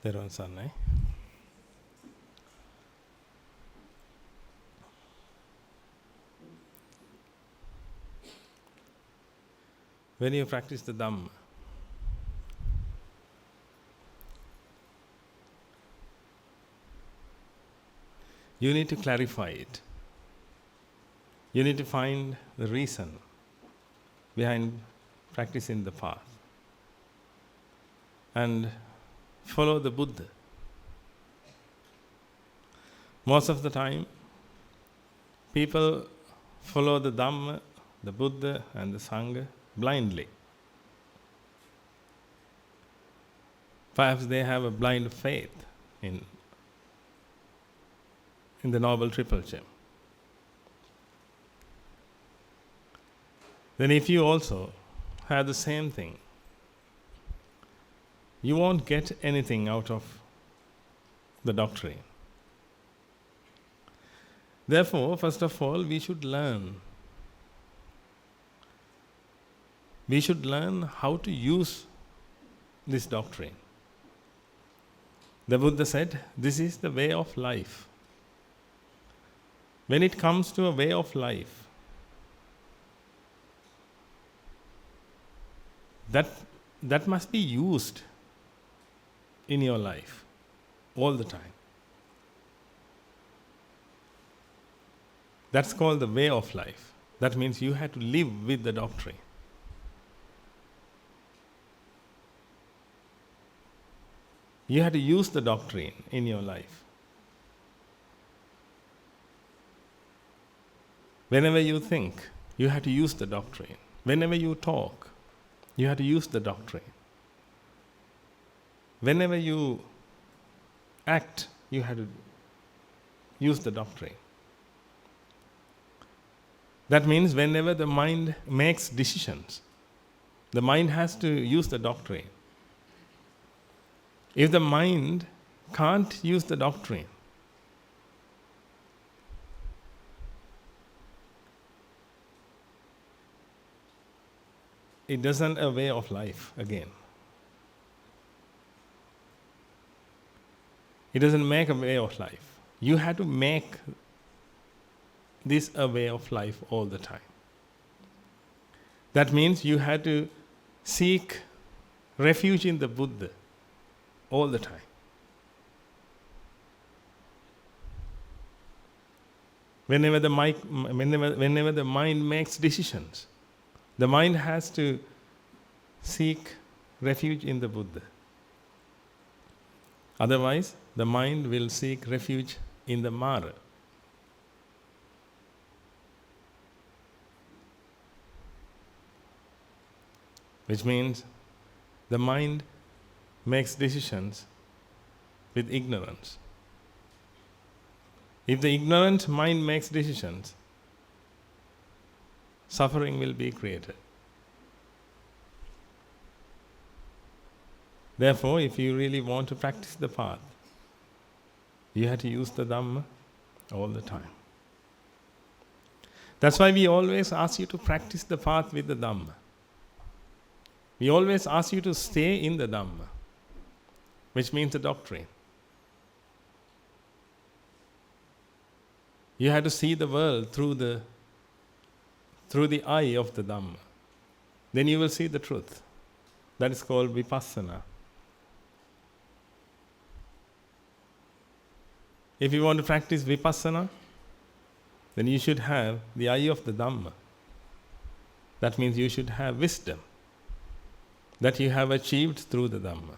Theron Sarnai. When you practice the dhamma, you need to clarify it. You need to find the reason behind practicing the path and follow the Buddha. Most of the time, people follow the Dhamma, the Buddha, and the Sangha blindly. Perhaps they have a blind faith in the Noble Triple Gem. Then if you also have the same thing, you won't get anything out of the doctrine. Therefore, first of all, we should learn. We should learn how to use this doctrine. The Buddha said, this is the way of life. When it comes to a way of life, that must be used in your life all the time. That's called the way of life. That means you have to live with the doctrine. You have to use the doctrine in your life. Whenever you think, you have to use the doctrine. Whenever you talk, you have to use the doctrine. Whenever you act, you have to use the doctrine. That means whenever the mind makes decisions, the mind has to use the doctrine. If the mind can't use the doctrine, it doesn't a way of life again. It doesn't make a way of life. You have to make this a way of life all the time. That means you have to seek refuge in the Buddha all the time. Whenever the mind makes decisions, the mind has to seek refuge in the Buddha. Otherwise, the mind will seek refuge in the Mara. Which means the mind makes decisions with ignorance. If the ignorant mind makes decisions, suffering will be created. Therefore, if you really want to practice the path, you have to use the Dhamma all the time. That's why we always ask you to practice the path with the Dhamma. We always ask you to stay in the Dhamma, which means the doctrine. You have to see the world through the eye of the Dhamma. Then you will see the truth. That is called Vipassana. If you want to practice Vipassana, then you should have the eye of the Dhamma. That means you should have wisdom that you have achieved through the Dhamma.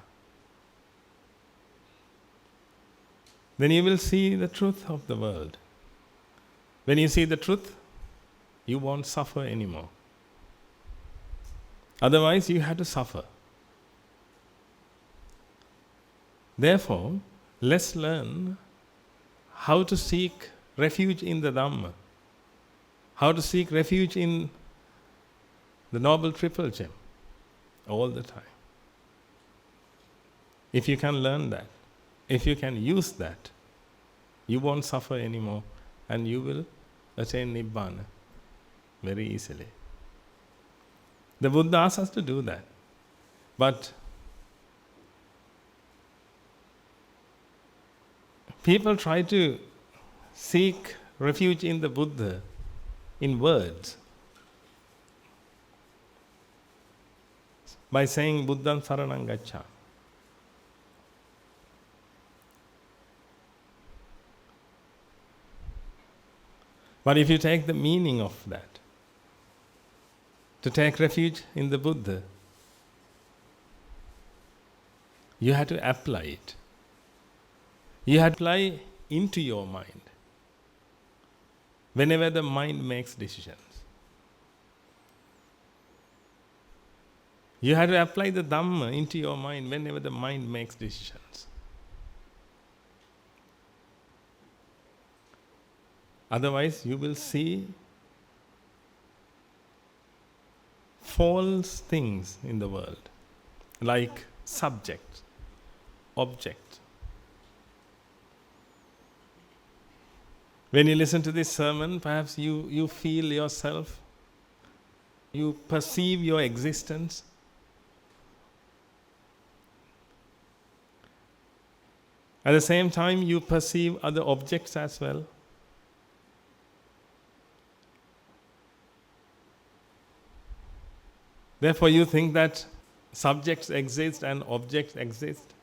Then you will see the truth of the world. When you see the truth, you won't suffer anymore. Otherwise, you have to suffer. Therefore, let's learn how to seek refuge in the Dhamma, how to seek refuge in the Noble Triple Gem all the time. If you can learn that, if you can use that, you won't suffer anymore and you will attain Nibbana very easily. The Buddha asks us to do that. But People try to seek refuge in the Buddha in words by saying Buddham Saranam Gacchami. But if you take the meaning of that, to take refuge in the Buddha, you have to apply it. You have to apply into your mind whenever the mind makes decisions. You have to apply the dhamma into your mind whenever the mind makes decisions. Otherwise, you will see false things in the world, like subject, object. When you listen to this sermon, perhaps you feel yourself, you perceive your existence. At the same time, you perceive other objects as well. Therefore, you think that subjects exist and objects exist.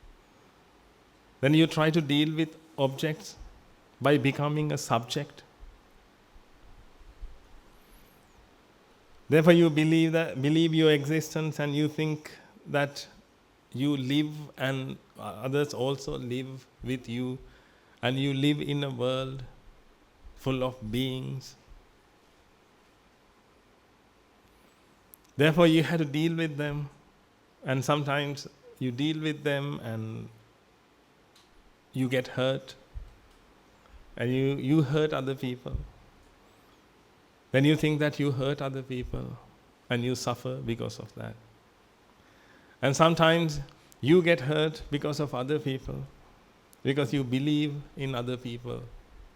Then you try to deal with objects by becoming a subject. Therefore, you believe your existence, and you think that you live and others also live with you, and you live in a world full of beings. Therefore, you have to deal with them, and sometimes you deal with them and you get hurt, and you hurt other people. Then you think that you hurt other people, and you suffer because of that. And sometimes you get hurt because of other people, because you believe in other people,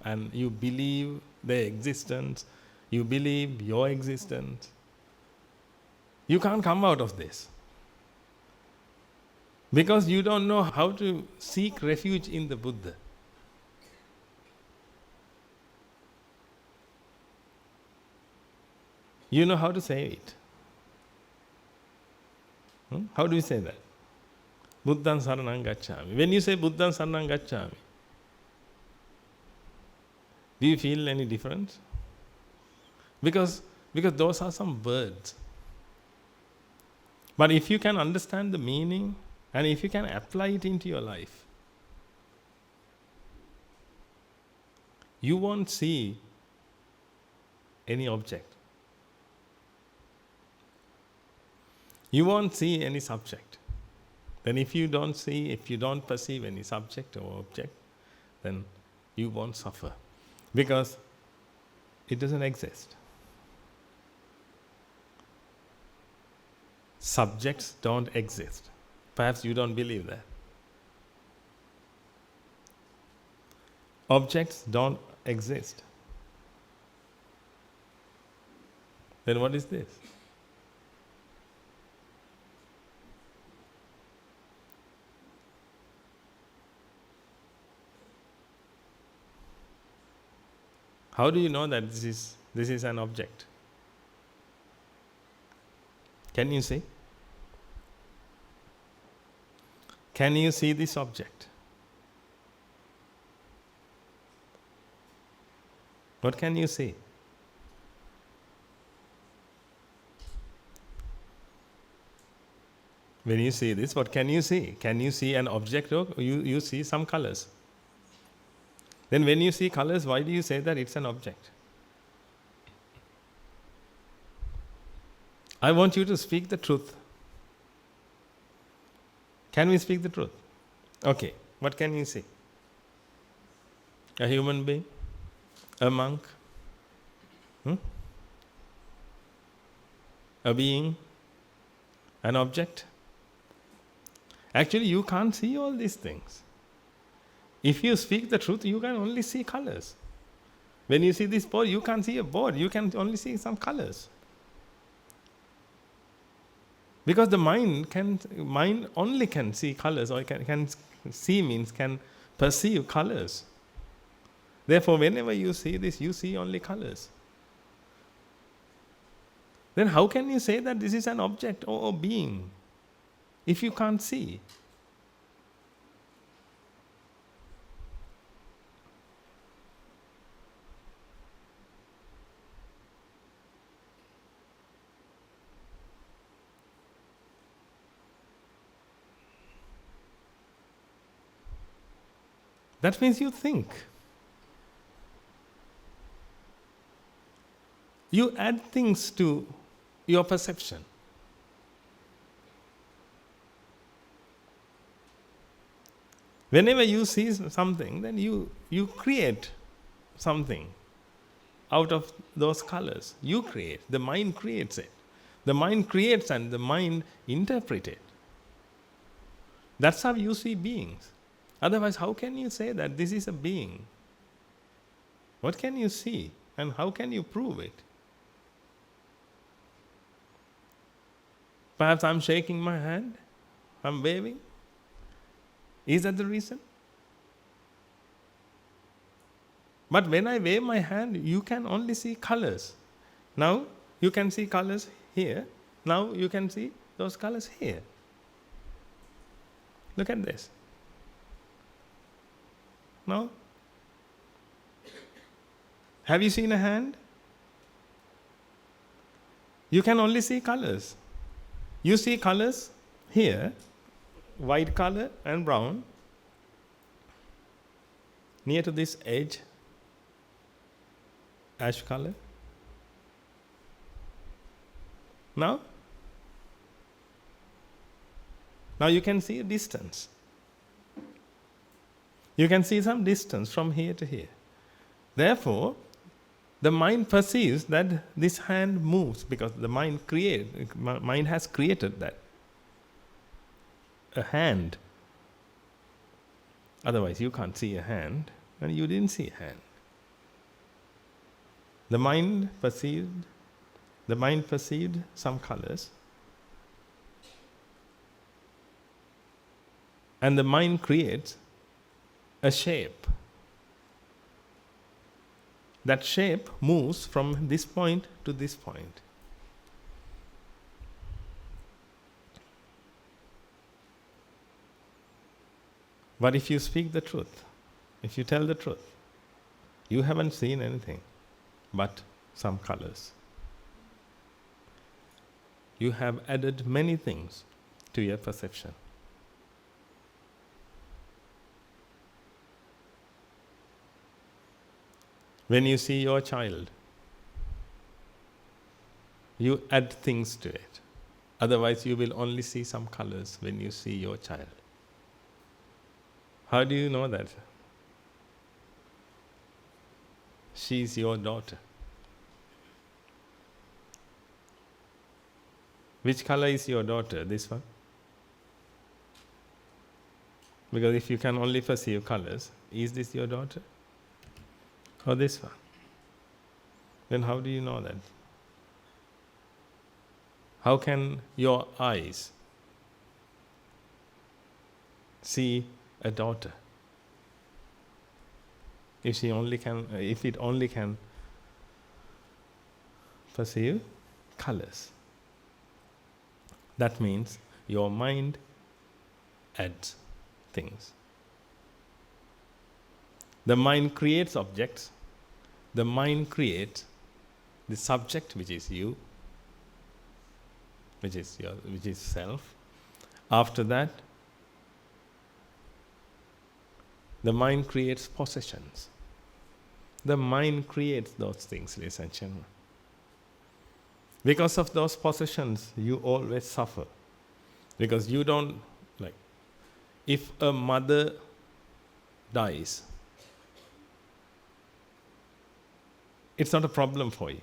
and you believe their existence, you believe your existence. You can't come out of this, because you don't know how to seek refuge in the Buddha. You know how to say it. How do you say that? Buddham Saranam Gacchami. When you say Buddham Saranam Gacchami, do you feel any difference? Because those are some words. But if you can understand the meaning, and if you can apply it into your life, you won't see any object. You won't see any subject. Then if you don't perceive any subject or object, then you won't suffer, because it doesn't exist. Subjects don't exist. Perhaps you don't believe that. Objects don't exist. Then what is this? How do you know that this is an object? Can you see? Can you see this object? What can you see? When you see this, what can you see? Can you see an object, or you see some colors? Then when you see colors, why do you say that it's an object? I want you to speak the truth. Can we speak the truth? Okay, what can you see? A human being? A monk? A being? An object? Actually, you can't see all these things. If you speak the truth, you can only see colors. When you see this board, you can't see a board, you can only see some colors. Because the mind only can see colors, or can see means can perceive colors. Therefore, whenever you see this, you see only colors. Then how can you say that this is an object or being if you can't see? That means you think. You add things to your perception. Whenever you see something, then you create something out of those colors. You create. The mind creates it. The mind creates and the mind interprets it. That's how you see beings. Otherwise, how can you say that this is a being? What can you see and how can you prove it? Perhaps I'm shaking my hand, I'm waving. Is that the reason? But when I wave my hand, you can only see colors. Now you can see colors here. Now you can see those colors here. Look at this. No? Have you seen a hand? You can only see colors. You see colors here, white color and brown, near to this edge, ash color. Now you can see a distance. You can see some distance from here to here. Therefore, the mind perceives that this hand moves because the mind has created that. A hand. Otherwise, you can't see a hand, and you didn't see a hand. The mind perceived some colors, and the mind creates a shape. That shape moves from this point to this point. But if you speak the truth, if you tell the truth, you haven't seen anything but some colors. You have added many things to your perception. When you see your child, you add things to it. Otherwise, you will only see some colors when you see your child. How do you know that? She is your daughter. Which color is your daughter? This one? Because if you can only perceive colors, is this your daughter? Or this one? Then how do you know that? How can your eyes see a daughter if it only can perceive colors? That means your mind adds things. The mind creates objects. The mind creates the subject, which is you, which is self. After that, the mind creates possessions. The mind creates those things, ladies and gentlemen. Because of those possessions, you always suffer. Because you don't, if a mother dies, it's not a problem for you.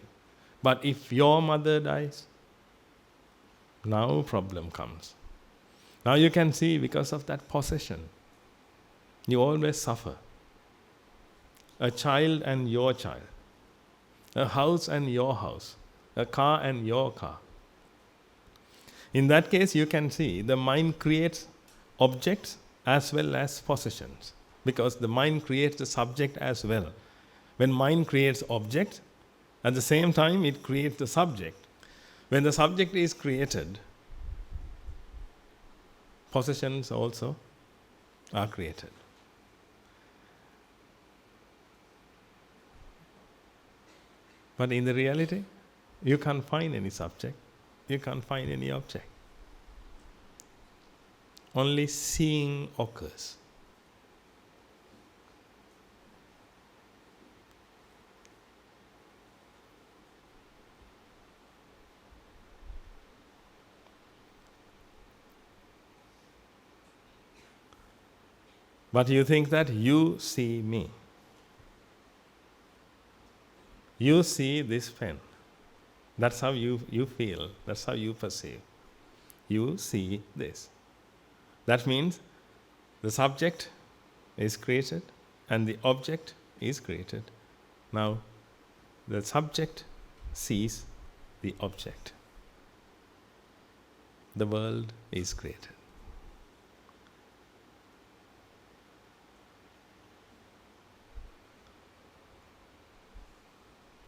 But if your mother dies, now problem comes. Now you can see because of that possession, you always suffer. A child and your child. A house and your house. A car and your car. In that case, you can see the mind creates objects as well as possessions. Because the mind creates the subject as well. When mind creates object, at the same time it creates the subject. When the subject is created, possessions also are created. But in the reality, you can't find any subject, you can't find any object. Only seeing occurs. But you think that you see me. You see this pen. That's how you feel. That's how you perceive. You see this. That means the subject is created and the object is created. Now, the subject sees the object. The world is created.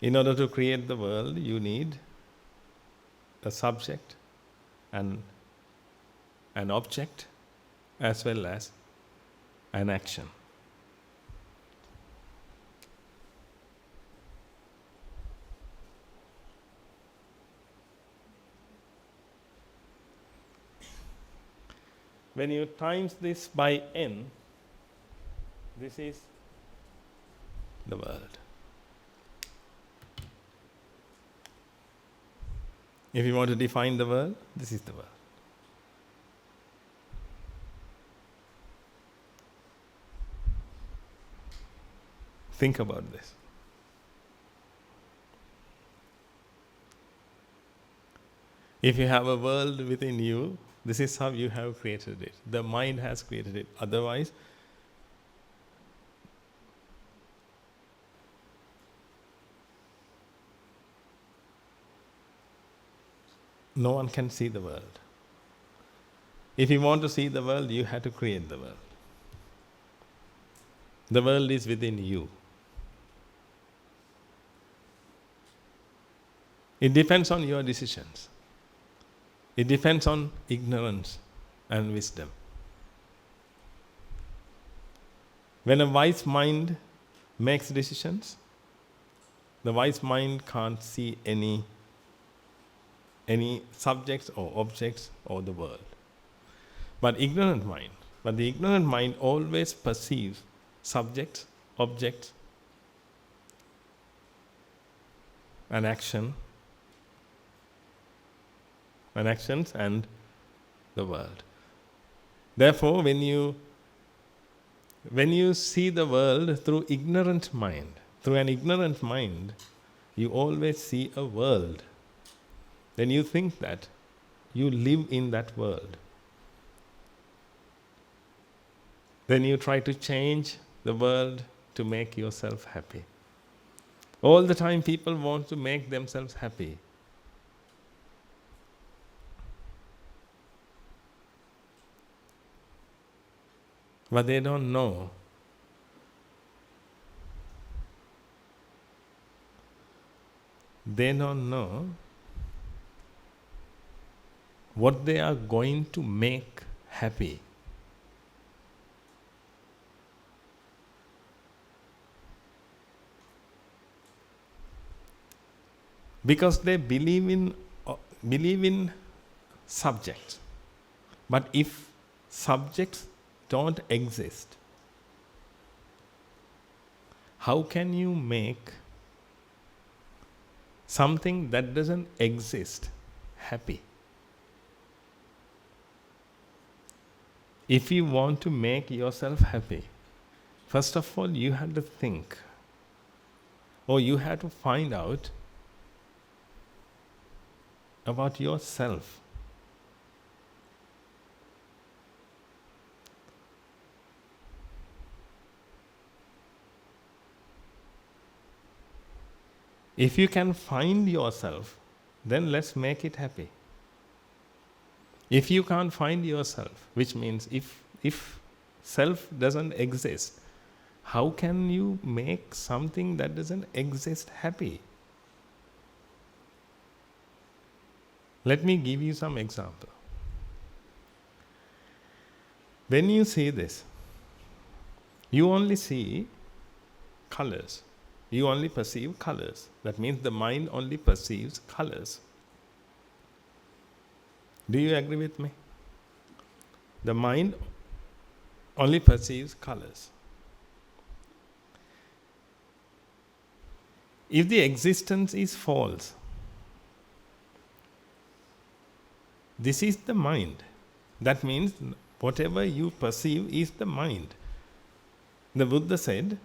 In order to create the world, you need a subject and an object as well as an action. When you times this by n, this is the world. If you want to define the world, this is the world. Think about this. If you have a world within you, this is how you have created it. The mind has created it. Otherwise, no one can see the world. If you want to see the world, you have to create the world. The world is within you. It depends on your decisions. It depends on ignorance and wisdom. When a wise mind makes decisions, the wise mind can't see any subjects or objects or the world. But the ignorant mind always perceives subjects, objects, and actions and the world. Therefore, when you see the world through an ignorant mind, you always see a world. Then you think that you live in that world. Then you try to change the world to make yourself happy. All the time people want to make themselves happy. But they don't know what they are going to make happy. Because they believe in subjects. But if subjects don't exist, how can you make something that doesn't exist happy? If you want to make yourself happy, first of all you have to think, or you have to find out about yourself. If you can find yourself, then let's make it happy. If you can't find yourself, which means if self doesn't exist, How can you make something that doesn't exist happy? Let me give you some example. When you see this, you only see colors. You only perceive colors. That means the mind only perceives colors. Do you agree with me? The mind only perceives colors. If the existence is false, this is the mind. That means whatever you perceive is the mind. The Buddha said,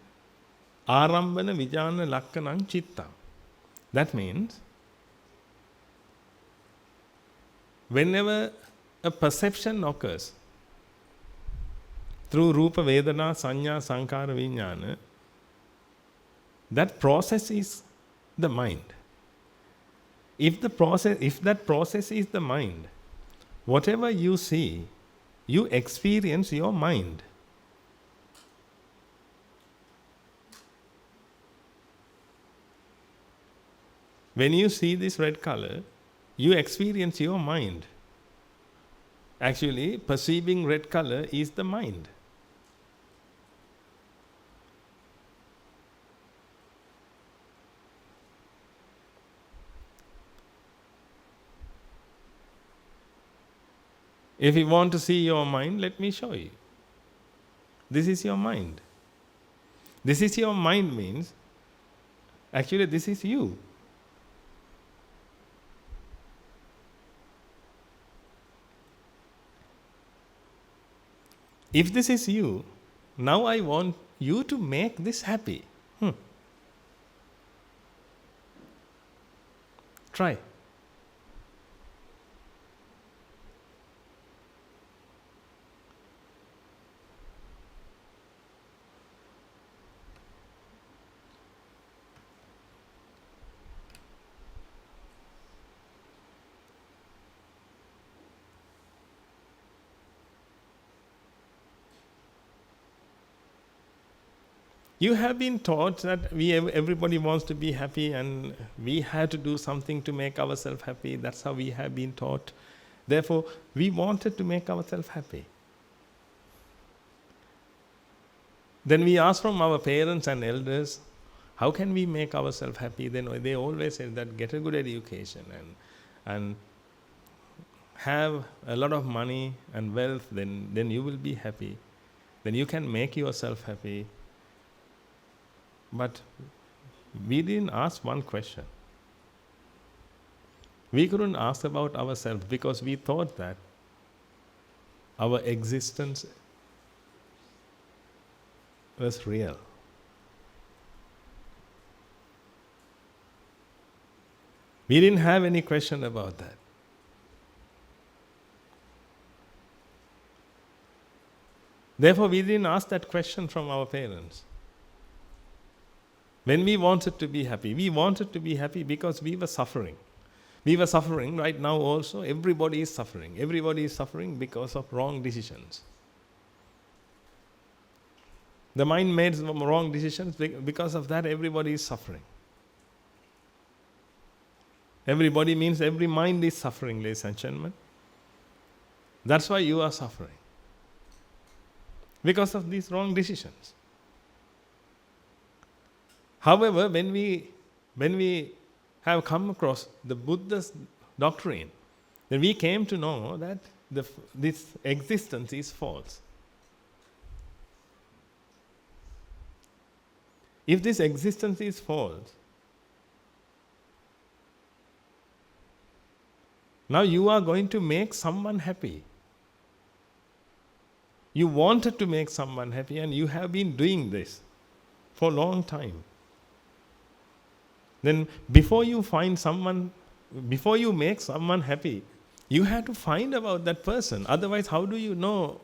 Arambana vijana lakkanam chittam. That means, whenever a perception occurs through rupa, vedana, sanya, sankara, vijnana, that process is the mind. If that process is the mind, whatever you see, you experience your mind. When you see this red color, you experience your mind. Actually, perceiving red color is the mind. If you want to see your mind, let me show you. This is your mind. This is your mind means, actually this is you. If this is you, now I want you to make this happy. Try. You have been taught that everybody wants to be happy and we have to do something to make ourselves happy. That's how we have been taught. Therefore, we wanted to make ourselves happy. Then we asked from our parents and elders, how can we make ourselves happy? Then they always said that get a good education and have a lot of money and wealth, then you will be happy. Then you can make yourself happy. But we didn't ask one question. We couldn't ask about ourselves because we thought that our existence was real. We didn't have any question about that. Therefore, we didn't ask that question from our parents. When we wanted to be happy because we were suffering. We were suffering right now also. Everybody is suffering. Everybody is suffering because of wrong decisions. The mind made some wrong decisions. Because of that, everybody is suffering. Everybody means every mind is suffering, ladies and gentlemen. That's why you are suffering. Because of these wrong decisions. However, when we have come across the Buddha's doctrine, then we came to know that this existence is false. If this existence is false, now you are going to make someone happy. You wanted to make someone happy and you have been doing this for a long time. Then before you make someone happy, you have to find about that person. Otherwise, how do you know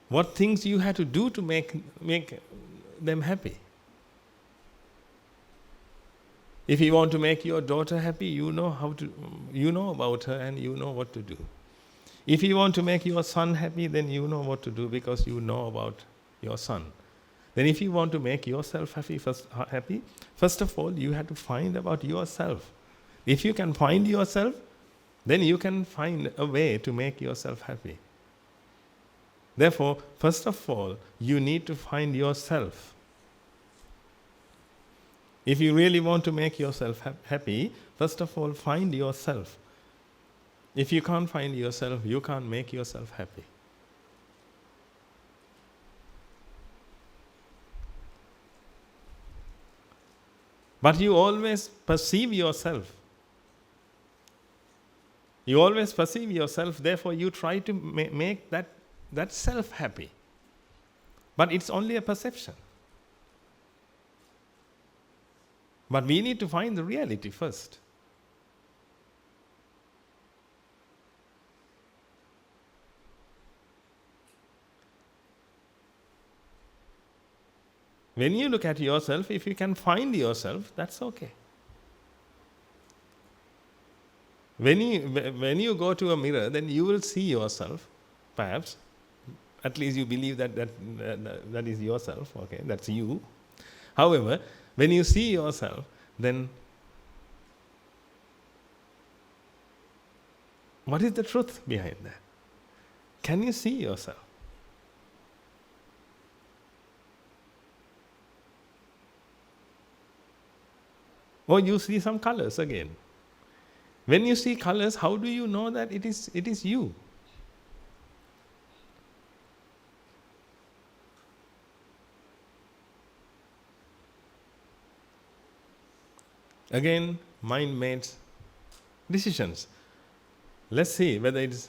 what things you have to do to make them happy? If you want to make your daughter happy, you know about her and you know what to do. If you want to make your son happy, then you know what to do because you know about your son. Then if you want to make yourself happy, first of all, you have to find about yourself. If you can find yourself, then you can find a way to make yourself happy. Therefore, first of all, you need to find yourself. If you really want to make yourself happy, first of all, find yourself. If you can't find yourself, you can't make yourself happy. But you always perceive yourself. You always perceive yourself, therefore you try to make that self happy. But it's only a perception. But we need to find the reality first. When you look at yourself, if you can find yourself, that's okay. When you go to a mirror, then you will see yourself, perhaps. At least you believe that is yourself, okay, that's you. However, when you see yourself, then what is the truth behind that? Can you see yourself? Or you see some colors again. When you see colors, how do you know that it is you? Again, mind makes decisions. Let's see whether it's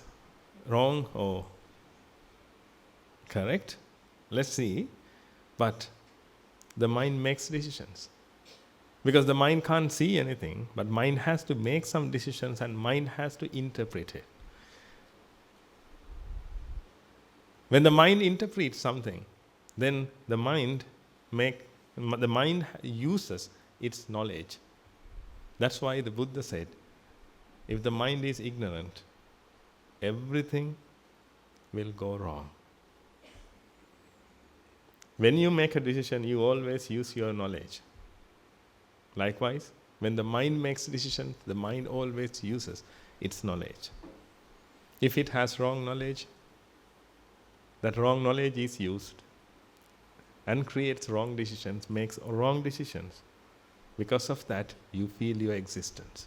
wrong or correct. Let's see. But the mind makes decisions. Because the mind can't see anything, but mind has to make some decisions and mind has to interpret it. When the mind interprets something, then the mind uses its knowledge. That's why the Buddha said, if the mind is ignorant, everything will go wrong. When you make a decision, you always use your knowledge. Likewise, when the mind makes decisions, the mind always uses its knowledge. If it has wrong knowledge, that wrong knowledge is used and creates wrong decisions, makes wrong decisions. Because of that, you feel your existence.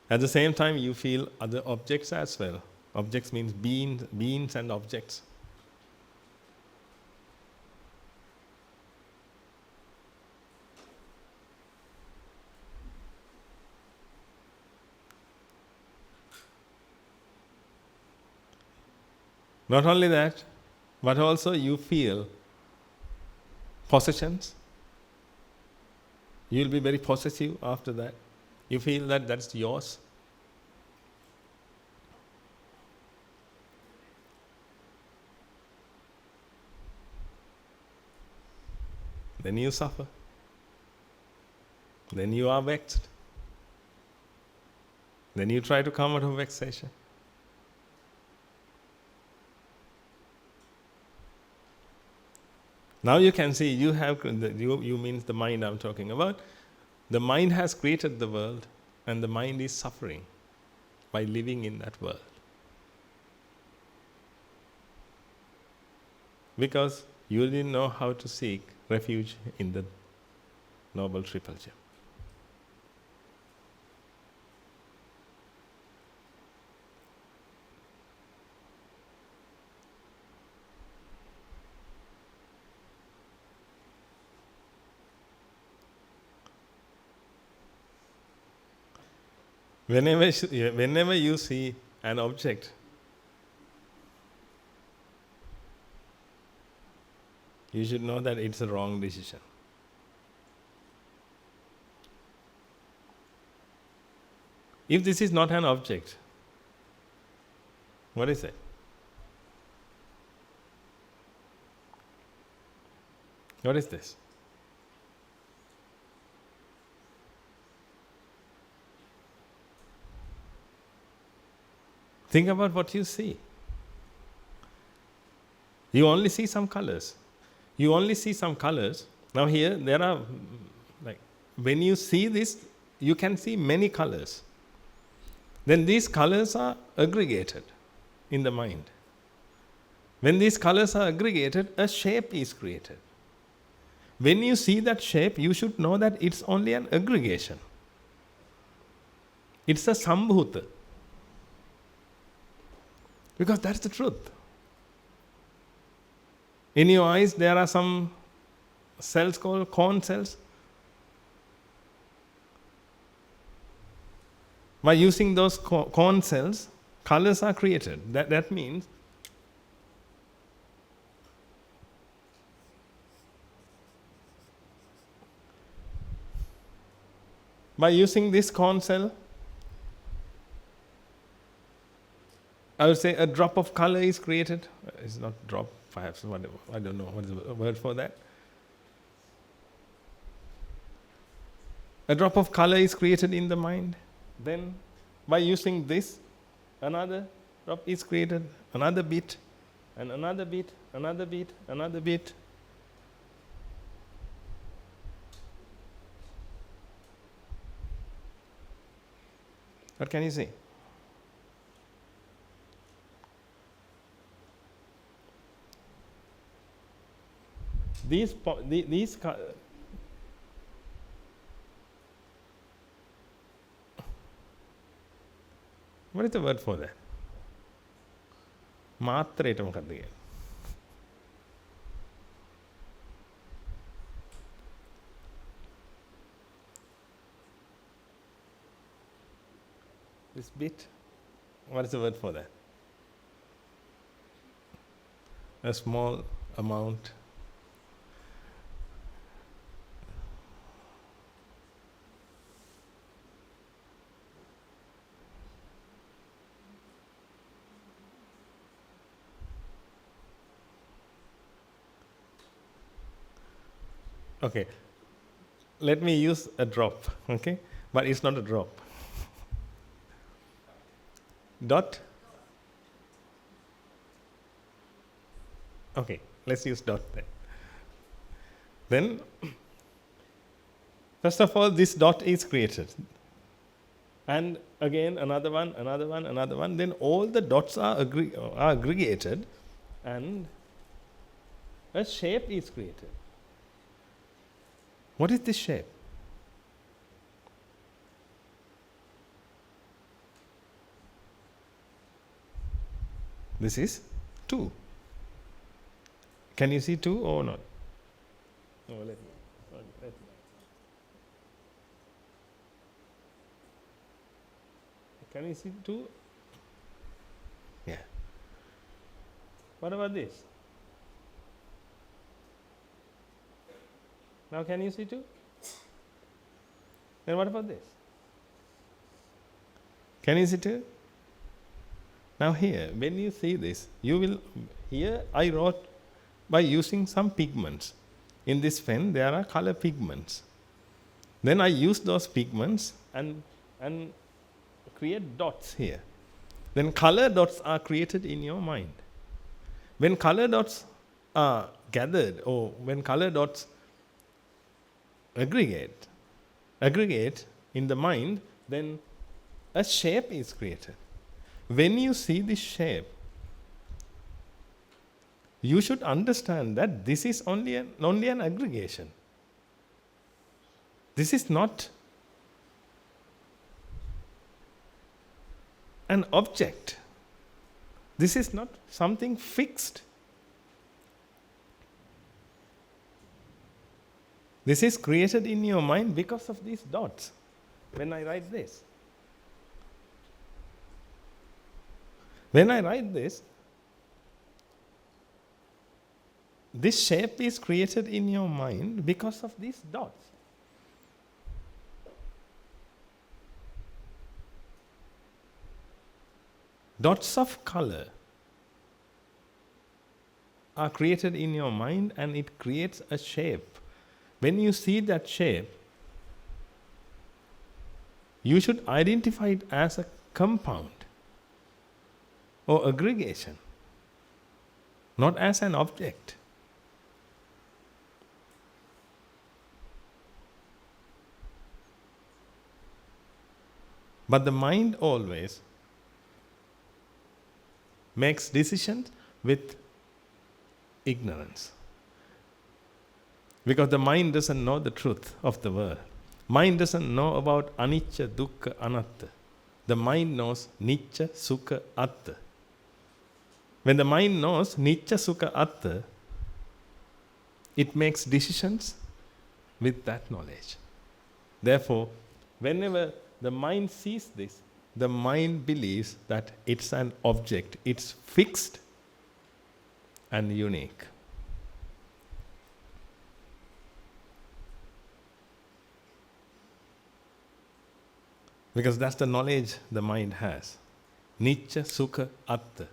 At the same time, you feel other objects as well. Objects means beings and objects. Not only that, but also you feel possessions. You will be very possessive after that. You feel that that's yours. Then you suffer. Then you are vexed. Then you try to come out of vexation. Now you can see, you means the mind I'm talking about. The mind has created the world and the mind is suffering by living in that world. Because you didn't know how to seek refuge in the Noble Triple Gem. Whenever you see an object, you should know that it's a wrong decision. If this is not an object, what is it? What is this? Think about what you see. You only see some colors. You only see some colors. Now here there are, like, when you see this, you can see many colors. Then these colors are aggregated in the mind. When these colors are aggregated, a shape is created. When you see that shape, you should know that it's only an aggregation. It's a sambhuta. Because that's the truth. In your eyes, there are some cells called corn cells. By using those corn cells, colors are created. That means by using this corn cell, I would say a drop of color is created. It's not drop, perhaps, whatever. I don't know what is the word for that. A drop of color is created in the mind. Then, by using this, another drop is created, another bit, and another bit, another bit, another bit. What can you see? These what is the word for that? Maatrayata මොකක්ද කියන්නේ? This bit, what is the word for that? A small amount. Okay, let me use a drop, okay? But it's not a drop. Dot? Okay, let's use dot then. Then, first of all, this dot is created. And again, another one, another one, another one. Then all the dots are aggregated and a shape is created. What is this shape? This is 2. Can you see 2 or not? Oh, let me. Can you see 2? Yeah. What about this? Now can you see 2? Then what about this? Can you see 2? Now here, when you see this, you will, here I wrote by using some pigments. In this pen, there are color pigments. Then I use those pigments and create dots here. Then color dots are created in your mind. When color dots are gathered, or when color dots aggregate in the mind, then a shape is created. When you see this shape, you should understand that this is only an aggregation. This is not an object. This is not something fixed. This is created in your mind because of these dots. When I write this, this shape is created in your mind because of these dots. Dots of color are created in your mind and it creates a shape. When you see that shape, you should identify it as a compound or aggregation, not as an object. But the mind always makes decisions with ignorance. Because the mind doesn't know the truth of the world. Mind doesn't know about anicca, dukkha, anatta. The mind knows nicca, sukha, atta. When the mind knows nicca, sukha, atta, it makes decisions with that knowledge. Therefore, whenever the mind sees this, the mind believes that it's an object, it's fixed and unique. Because that's the knowledge the mind has. Nicca, sukha, atta.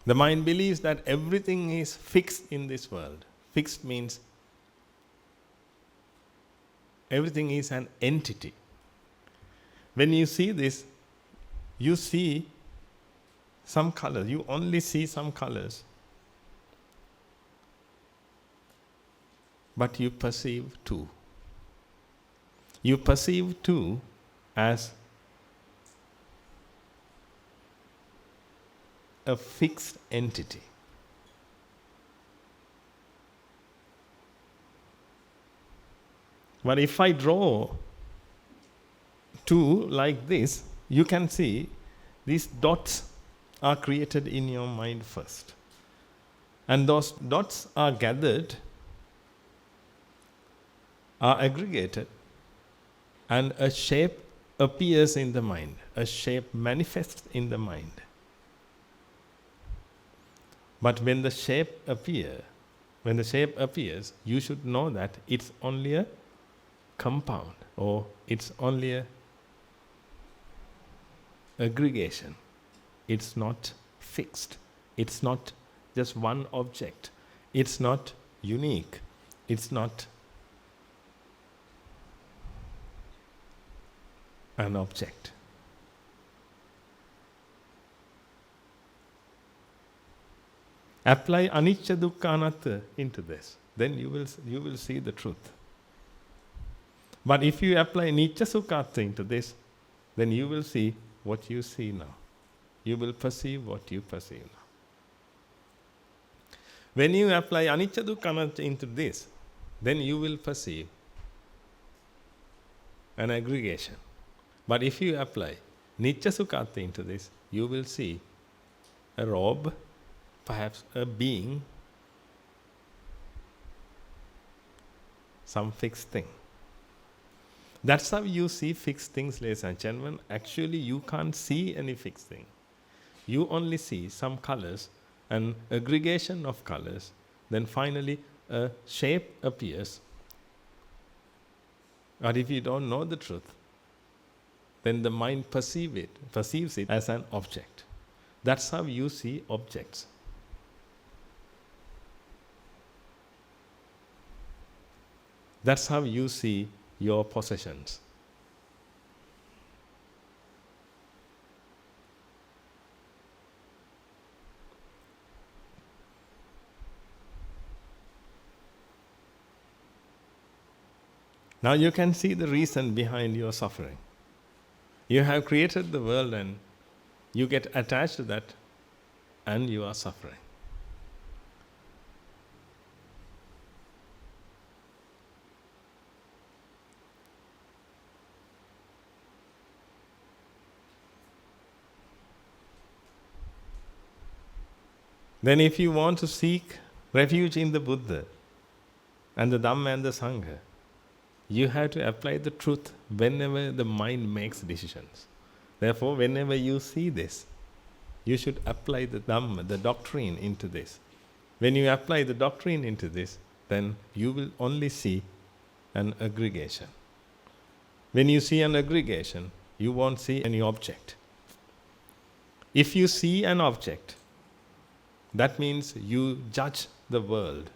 The mind believes that everything is fixed in this world. Fixed means everything is an entity. When you see this, you see some colors. You only see some colors. But you perceive two. You perceive two as a fixed entity. But if I draw two like this, you can see these dots are created in your mind first. And those dots are gathered, are aggregated, and a shape appears in the mind. A shape manifests in the mind. But when the shape appears, you should know that it's only a compound, or it's only a aggregation. It's not fixed. It's not just one object. It's not unique. It's not an object. Apply anicca, dukkha, anatta into this, then you will see the truth. But if you apply nicca, sukha, atta into this, then you will see what you see now. You will perceive what you perceive now. When you apply anicca, dukkha, anatta into this, then you will perceive an aggregation. But if you apply nicca, sukha, atta into this, you will see a robe, perhaps a being, some fixed thing. That's how you see fixed things, ladies and gentlemen. Actually, you can't see any fixed thing. You only see some colors, an aggregation of colors, then finally a shape appears. Or if you don't know the truth, then the mind perceives it as an object. That's how you see objects. That's how you see your possessions. Now you can see the reason behind your suffering. You have created the world and you get attached to that and you are suffering. Then if you want to seek refuge in the Buddha and the Dhamma and the Sangha, you have to apply the truth whenever the mind makes decisions. Therefore, whenever you see this, you should apply the Dhamma, the doctrine into this. When you apply the doctrine into this, then you will only see an aggregation. When you see an aggregation, you won't see any object. If you see an object, that means you judge the world.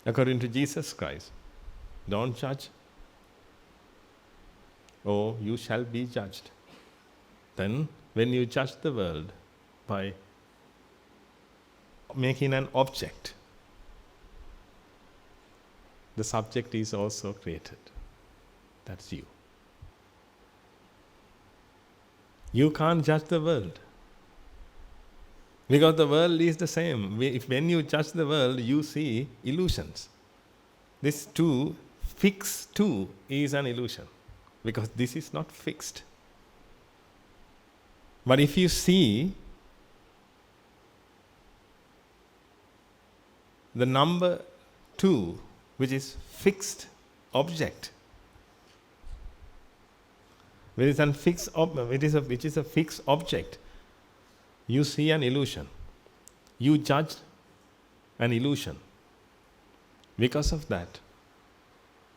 According to Jesus Christ, don't judge, or you shall be judged. Then when you judge the world by making an object, the subject is also created. That's you. You can't judge the world. Because the world is the same. When you judge the world, you see illusions. This two, fixed two, is an illusion. Because this is not fixed. But if you see the number 2, which is fixed object, which is a fixed object, you see an illusion. You judge an illusion. Because of that,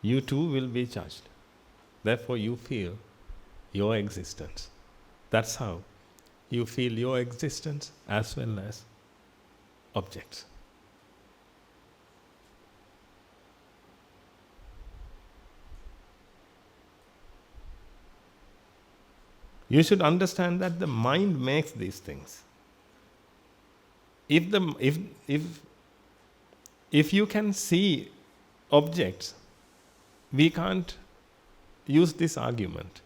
you too will be judged. Therefore, you feel your existence. That's how you feel your existence as well as objects. You should understand that the mind makes these things. If you can see objects, we can't use this argument.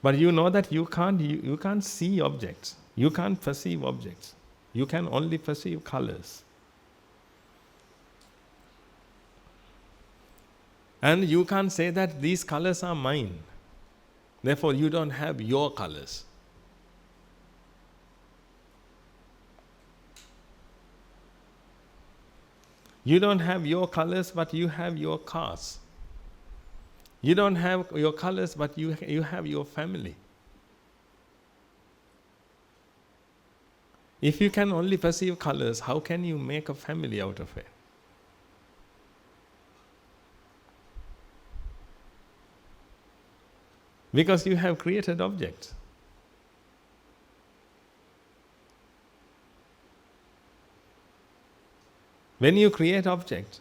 But you know that you can't see objects. You can't perceive objects. You can only perceive colors. And you can't say that these colors are mine. Therefore, you don't have your colors. You don't have your colors, but you have your cars. You don't have your colors, but you have your family. If you can only perceive colors, how can you make a family out of it? Because you have created objects. When you create objects,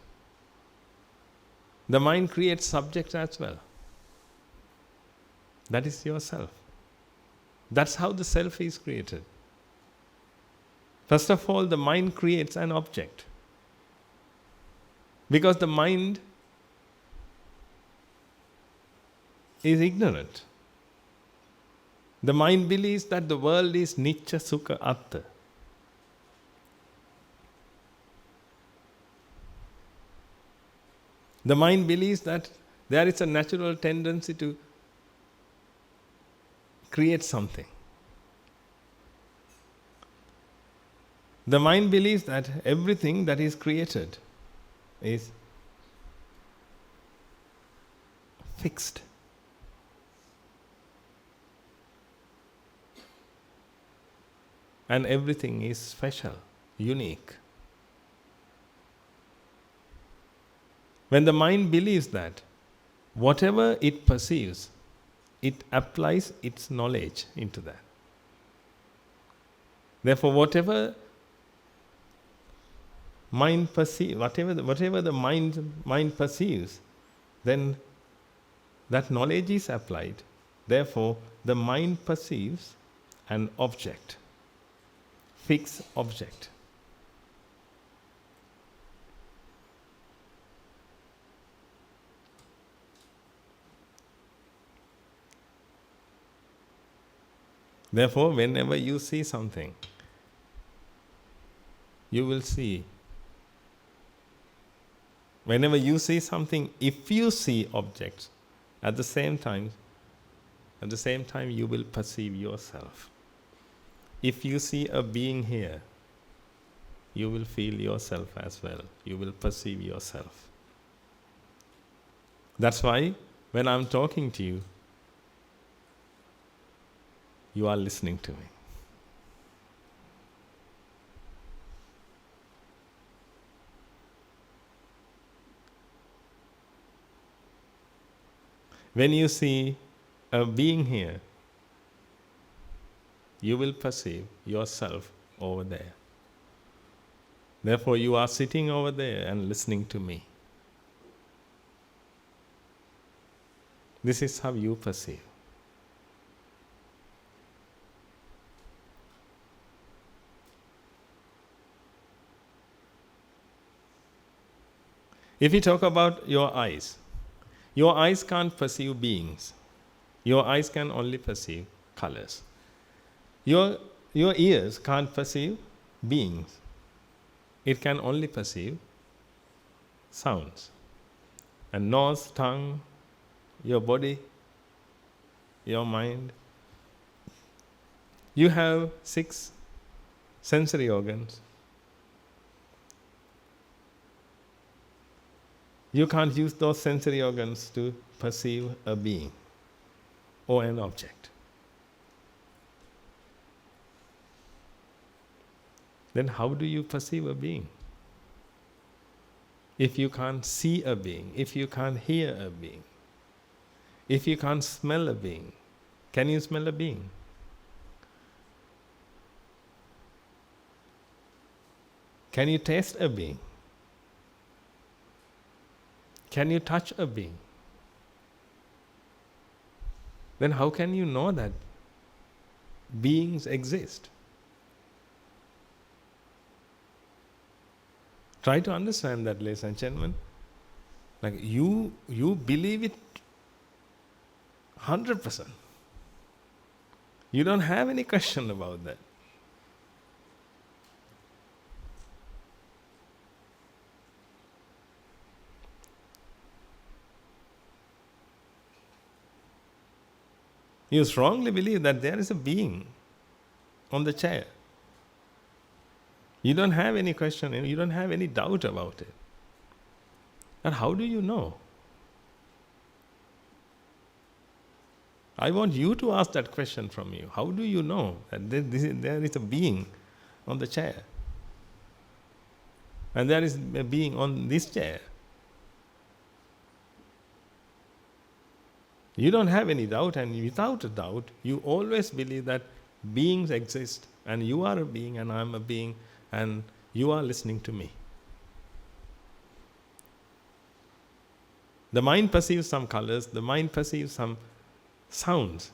the mind creates subjects as well. That is yourself. That's how the self is created. First of all, the mind creates an object. Because the mind is ignorant. The mind believes that the world is Nicca Sukha Atta. The mind believes that there is a natural tendency to create something. The mind believes that everything that is created is fixed. And everything is special, unique. When the mind believes that, whatever it perceives, it applies its knowledge into that. Therefore, whatever the mind perceives, then that knowledge is applied. Therefore, the mind perceives an object, fixed object. Therefore, whenever you see something, you will see. Whenever you see something, if you see objects, at the same time you will perceive yourself. If you see a being here, you will feel yourself as well. You will perceive yourself. That's why when I'm talking to you, you are listening to me. When you see a being here, you will perceive yourself over there. Therefore, you are sitting over there and listening to me. This is how you perceive. If we talk about your eyes can't perceive beings. Your eyes can only perceive colors. Your ears can't perceive beings. It can only perceive sounds. And nose, tongue, your body, your mind. You have 6 sensory organs. You can't use those sensory organs to perceive a being or an object. Then how do you perceive a being? If you can't see a being, if you can't hear a being, if you can't smell a being, can you smell a being? Can you taste a being? Can you touch a being? Then how can you know that beings exist? Try to understand that, ladies and gentlemen. Like you believe it 100%. You don't have any question about that. You strongly believe that there is a being on the chair. You don't have any question, you don't have any doubt about it. And how do you know? I want you to ask that question from you. How do you know that there is a being on the chair? And there is a being on this chair. You don't have any doubt, and without a doubt, you always believe that beings exist, and you are a being, and I am a being, and you are listening to me. The mind perceives some colors, the mind perceives some sounds.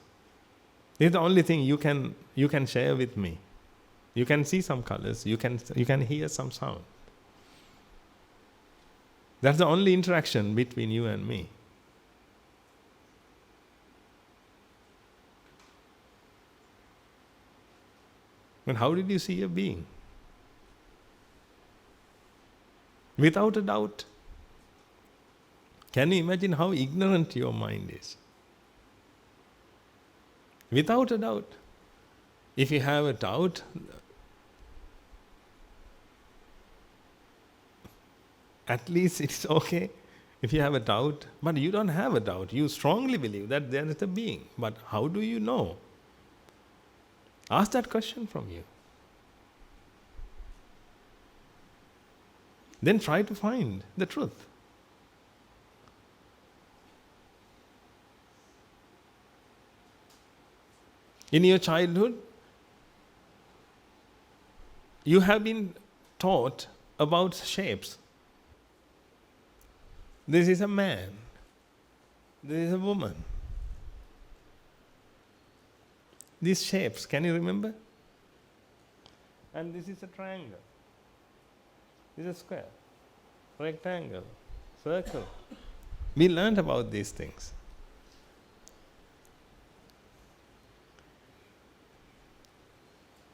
This is the only thing you can share with me. You can see some colors, you can hear some sound. That's the only interaction between you and me. But how did you see a being? Without a doubt. Can you imagine how ignorant your mind is? Without a doubt. If you have a doubt, at least it's okay if you have a doubt, but you don't have a doubt. You strongly believe that there is a being. But how do you know? Ask that question from you. Then try to find the truth. In your childhood, you have been taught about shapes. This is a man. This is a woman. These shapes, can you remember? And this is a triangle. This is a square, rectangle, circle. We learned about these things.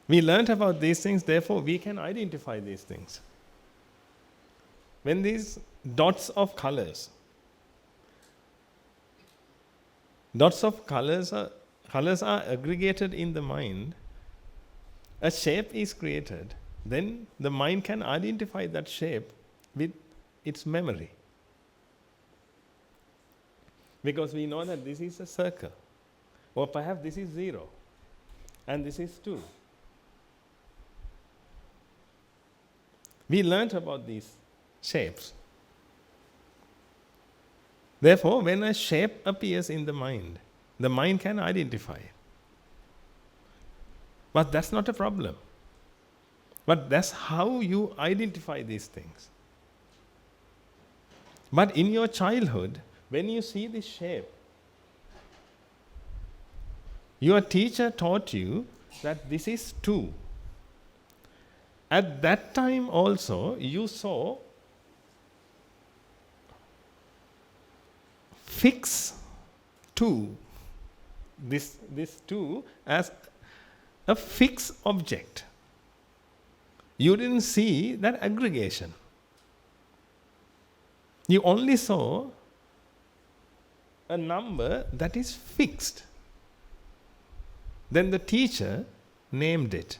We learned about these things, therefore we can identify these things. When these dots of colors are aggregated in the mind, a shape is created, then the mind can identify that shape with its memory. Because we know that this is a circle, or perhaps this is 0, and this is 2. We learnt about these shapes. Therefore, when a shape appears in the mind can identify it. But that's not a problem. But that's how you identify these things. But in your childhood, when you see this shape, your teacher taught you that this is 2. At that time also, you saw fix two, this two as a fixed object. You didn't see that aggregation. You only saw a number that is fixed. Then the teacher named it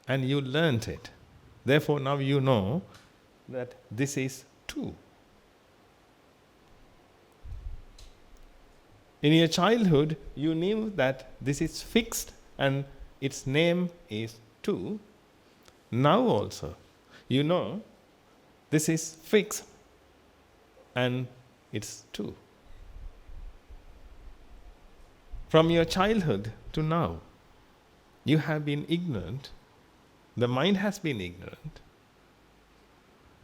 and you learnt it. Therefore now you know that this is 2. In your childhood, you knew that this is fixed and its name is 2. Now also, you know this is fixed and it's 2. From your childhood to now, you have been ignorant. The mind has been ignorant.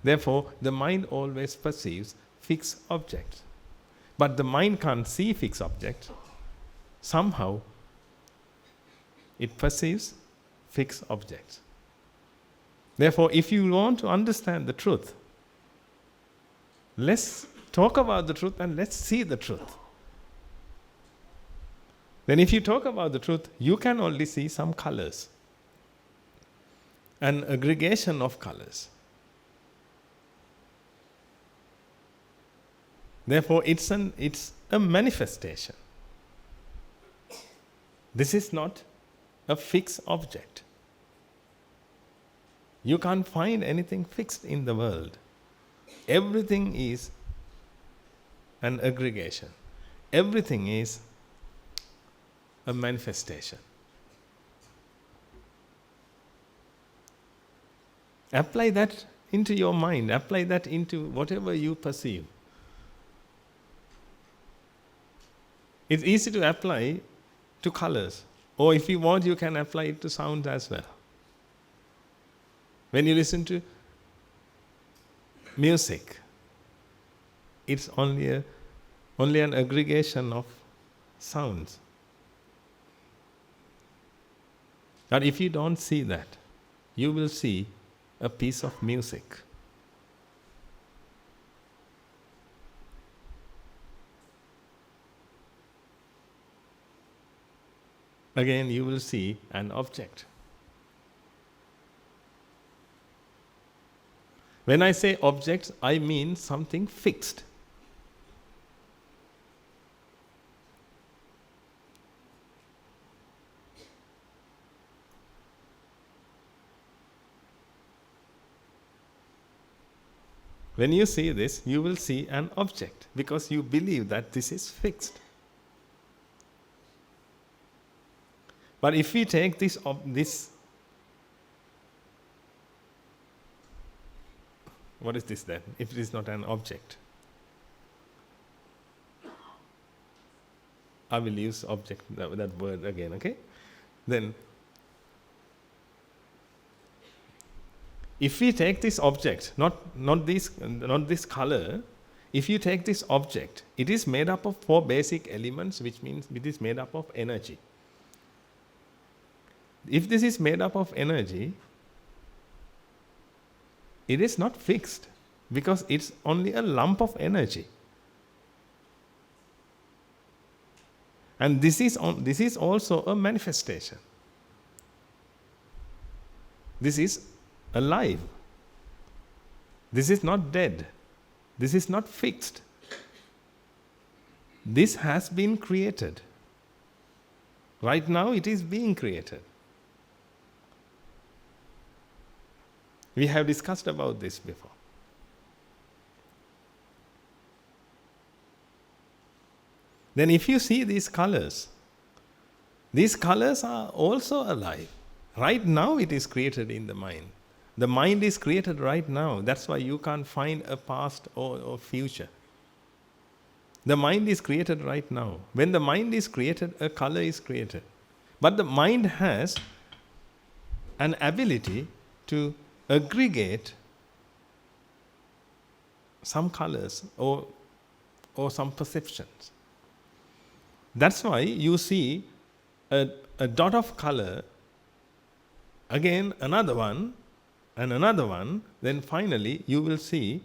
Therefore, the mind always perceives fixed objects. But the mind can't see fixed objects. Somehow, it perceives fixed objects. Therefore, if you want to understand the truth, let's talk about the truth and let's see the truth. Then if you talk about the truth, you can only see some colors. An aggregation of colors. Therefore, it's a manifestation. This is not a fixed object. You can't find anything fixed in the world. Everything is an aggregation. Everything is a manifestation. Apply that into your mind. Apply that into whatever you perceive. It's easy to apply to colors. Or if you want, you can apply it to sound as well. When you listen to music, it's only an aggregation of sounds. But if you don't see that, you will see a piece of music. Again, you will see an object. When I say objects, I mean something fixed. When you see this, you will see an object because you believe that this is fixed. But if we take this, what is this then, if it is not an object? I will use object, that word again, okay? Then, if we take this object, not this color, if you take this object, it is made up of 4 basic elements, which means it is made up of energy. If this is made up of energy, it is not fixed because it's only a lump of energy. And this is also a manifestation. This is alive. This is not dead. This is not fixed. This has been created. Right now it is being created. We have discussed about this before. Then if you see these colors are also alive. Right now it is created in the mind. The mind is created right now. That's why you can't find a past or future. The mind is created right now. When the mind is created, a color is created. But the mind has an ability to aggregate some colors or some perceptions. That's why you see a dot of color, again another one, and another one, then finally you will see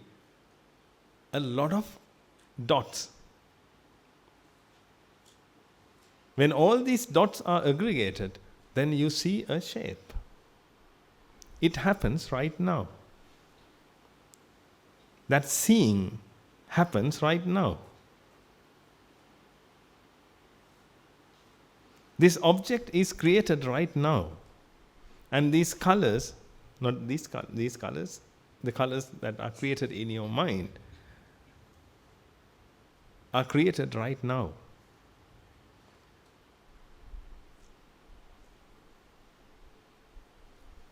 a lot of dots. When all these dots are aggregated, then you see a shape. It happens right now. That seeing happens right now. This object is created right now. And these colors, not these colors, the colors that are created in your mind, are created right now.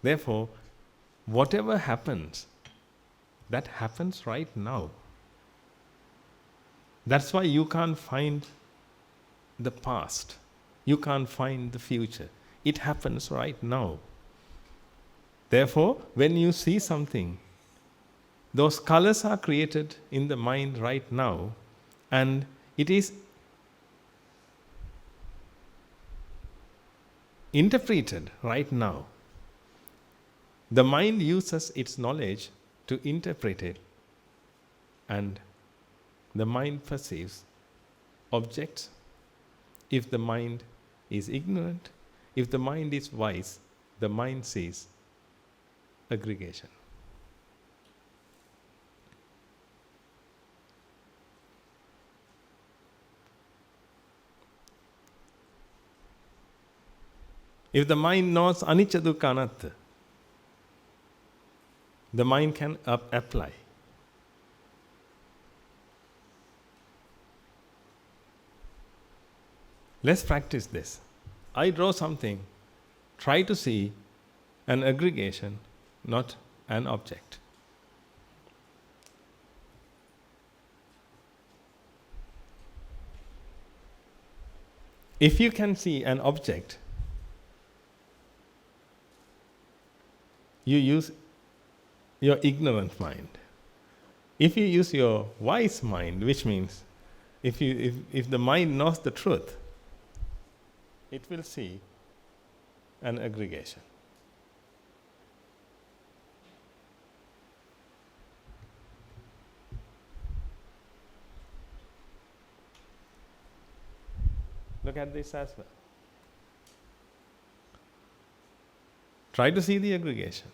Therefore, whatever happens, that happens right now. That's why you can't find the past. You can't find the future. It happens right now. Therefore, when you see something, those colors are created in the mind right now, and it is interpreted right now. The mind uses its knowledge to interpret it, and the mind perceives objects. If the mind is ignorant, if the mind is wise, the mind sees aggregation. If the mind knows anicca dukkha anatta, the mind can apply. Let's practice this. I draw something, try to see an aggregation, not an object. If you can see an object, you use your ignorant mind. If you use your wise mind, which means if the mind knows the truth, it will see an aggregation. Look at this as well. Try to see the aggregation.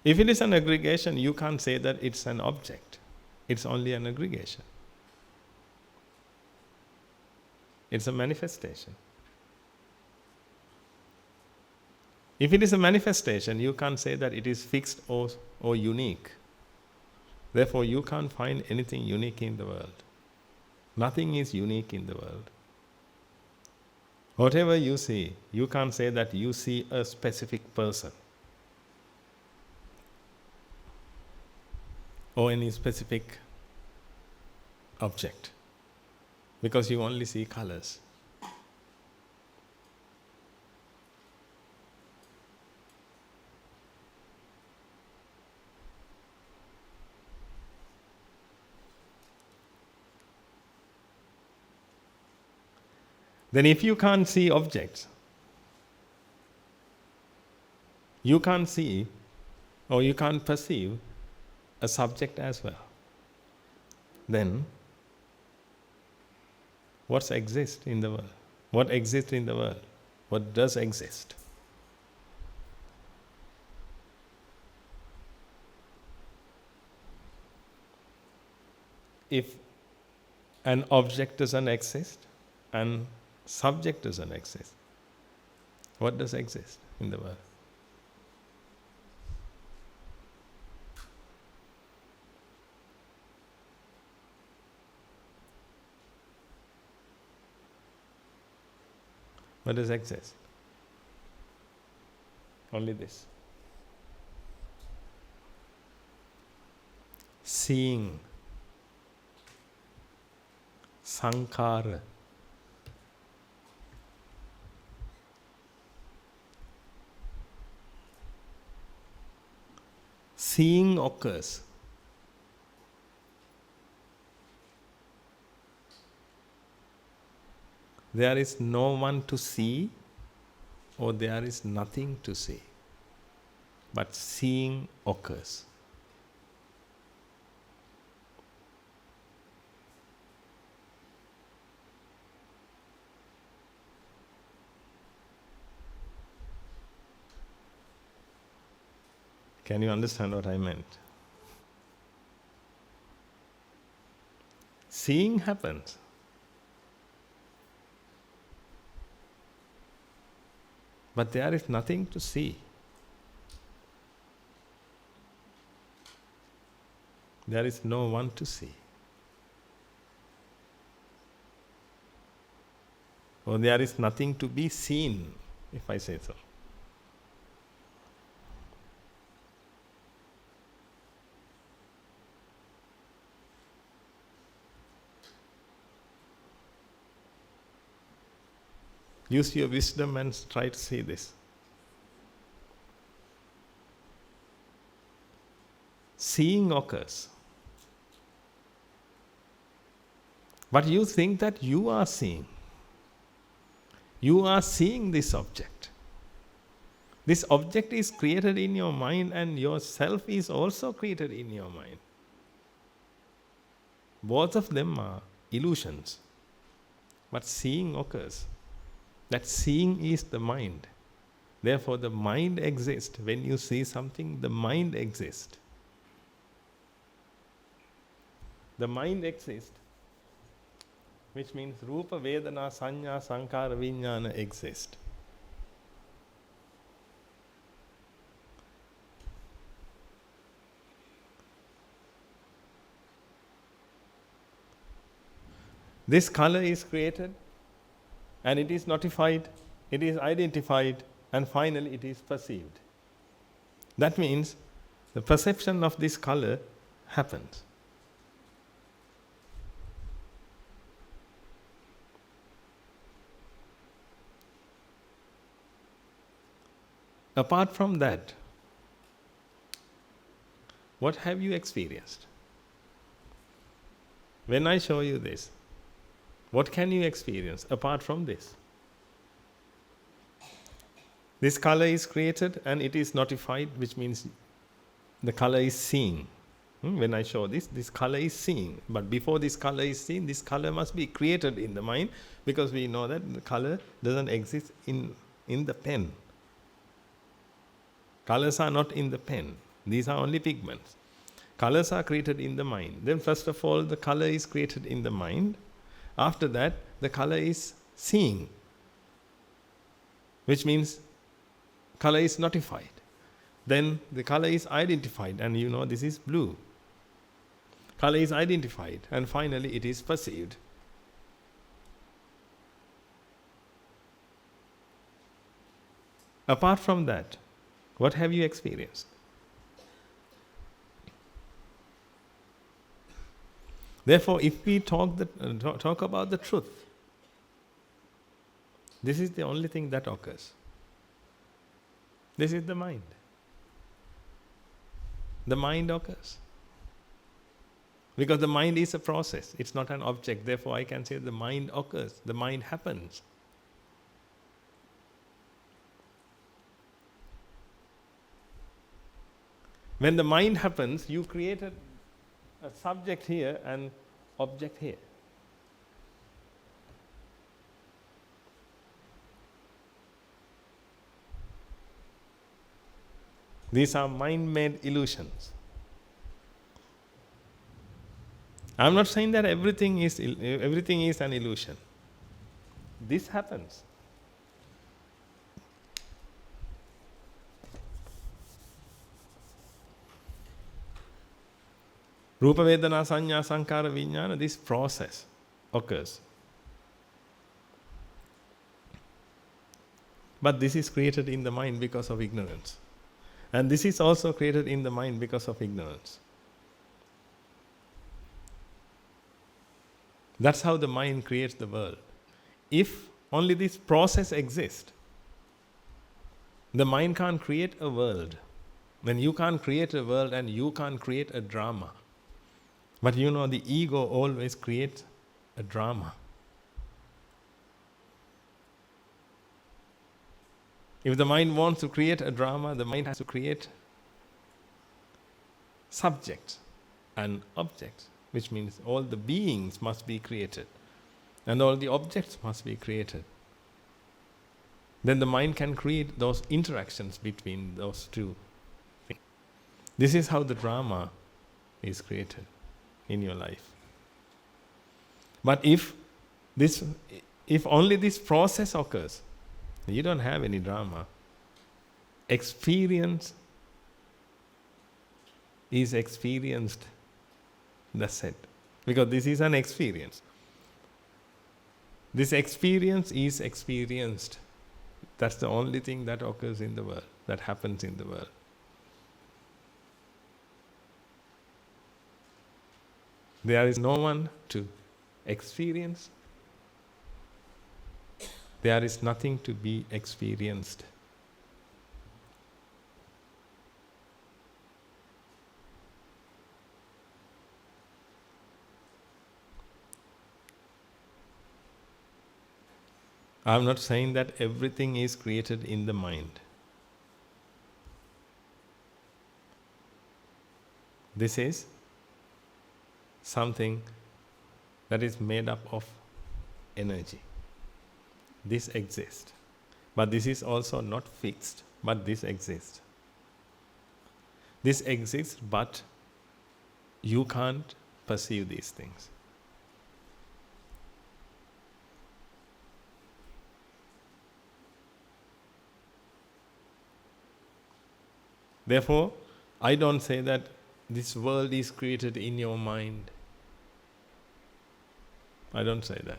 If it is an aggregation, you can't say that it's an object. It's only an aggregation. It's a manifestation. If it is a manifestation, you can't say that it is fixed or unique. Therefore, you can't find anything unique in the world. Nothing is unique in the world. Whatever you see, you can't say that you see a specific person or any specific object, because you only see colors. Then if you can't see objects, you can't see or you can't perceive a subject as well. Then what exists in the world? What exists in the world? What does exist? If an object doesn't exist and subject doesn't exist, what does exist in the world? What does exist? Only this. Seeing, sankhara. Seeing occurs. There is no one to see, or there is nothing to see. But seeing occurs. Can you understand what I meant? Seeing happens. But there is nothing to see. There is no one to see. Or there is nothing to be seen, if I say so. Use your wisdom and try to see this. Seeing occurs. But you think that you are seeing. You are seeing this object. This object is created in your mind, and yourself is also created in your mind. Both of them are illusions. But seeing occurs. That seeing is the mind. Therefore, the mind exists. When you see something, the mind exists. The mind exists, which means Rupa, Vedana, Sanya, Sankara, Vijnana exist. This color is created, and it is notified, it is identified, and finally it is perceived. That means the perception of this color happens. Apart from that, what have you experienced? When I show you this, what can you experience apart from this? This color is created and it is notified, which means the color is seen. When I show this color is seen. But before this color is seen, this color must be created in the mind, because we know that the color doesn't exist in the pen. Colors are not in the pen. These are only pigments. Colors are created in the mind. Then first of all, the color is created in the mind. After that, the color is seen, which means color is notified. Then the color is identified, and you know this is blue. Color is identified, and finally it is perceived. Apart from that, what have you experienced? Therefore, if we talk about the truth, this is the only thing that occurs. This is the mind. The mind occurs. Because the mind is a process, it's not an object. Therefore, I can say the mind occurs, the mind happens. When the mind happens, you created a subject here and object here. These are mind-made illusions. I am not saying that everything is an illusion. This happens. Rupa, Vedana, Sanya, Sankara, Vijnana, this process occurs. But this is created in the mind because of ignorance. And this is also created in the mind because of ignorance. That's how the mind creates the world. If only this process exists, the mind can't create a world. Then you can't create a world and you can't create a drama. But you know, the ego always creates a drama. If the mind wants to create a drama, the mind has to create subjects and objects, which means all the beings must be created and all the objects must be created. Then the mind can create those interactions between those two things. This is how the drama is created in your life. But if only this process occurs, you don't have any drama. Experience is experienced, that's it. Because this is an experience. This experience is experienced. That's the only thing that occurs in the world, that happens in the world. There is no one to experience. There is nothing to be experienced. I am not saying that everything is created in the mind. This is something that is made up of energy. This exists. But this is also not fixed, but this exists. This exists, but you can't perceive these things. Therefore, I don't say that this world is created in your mind. I don't say that.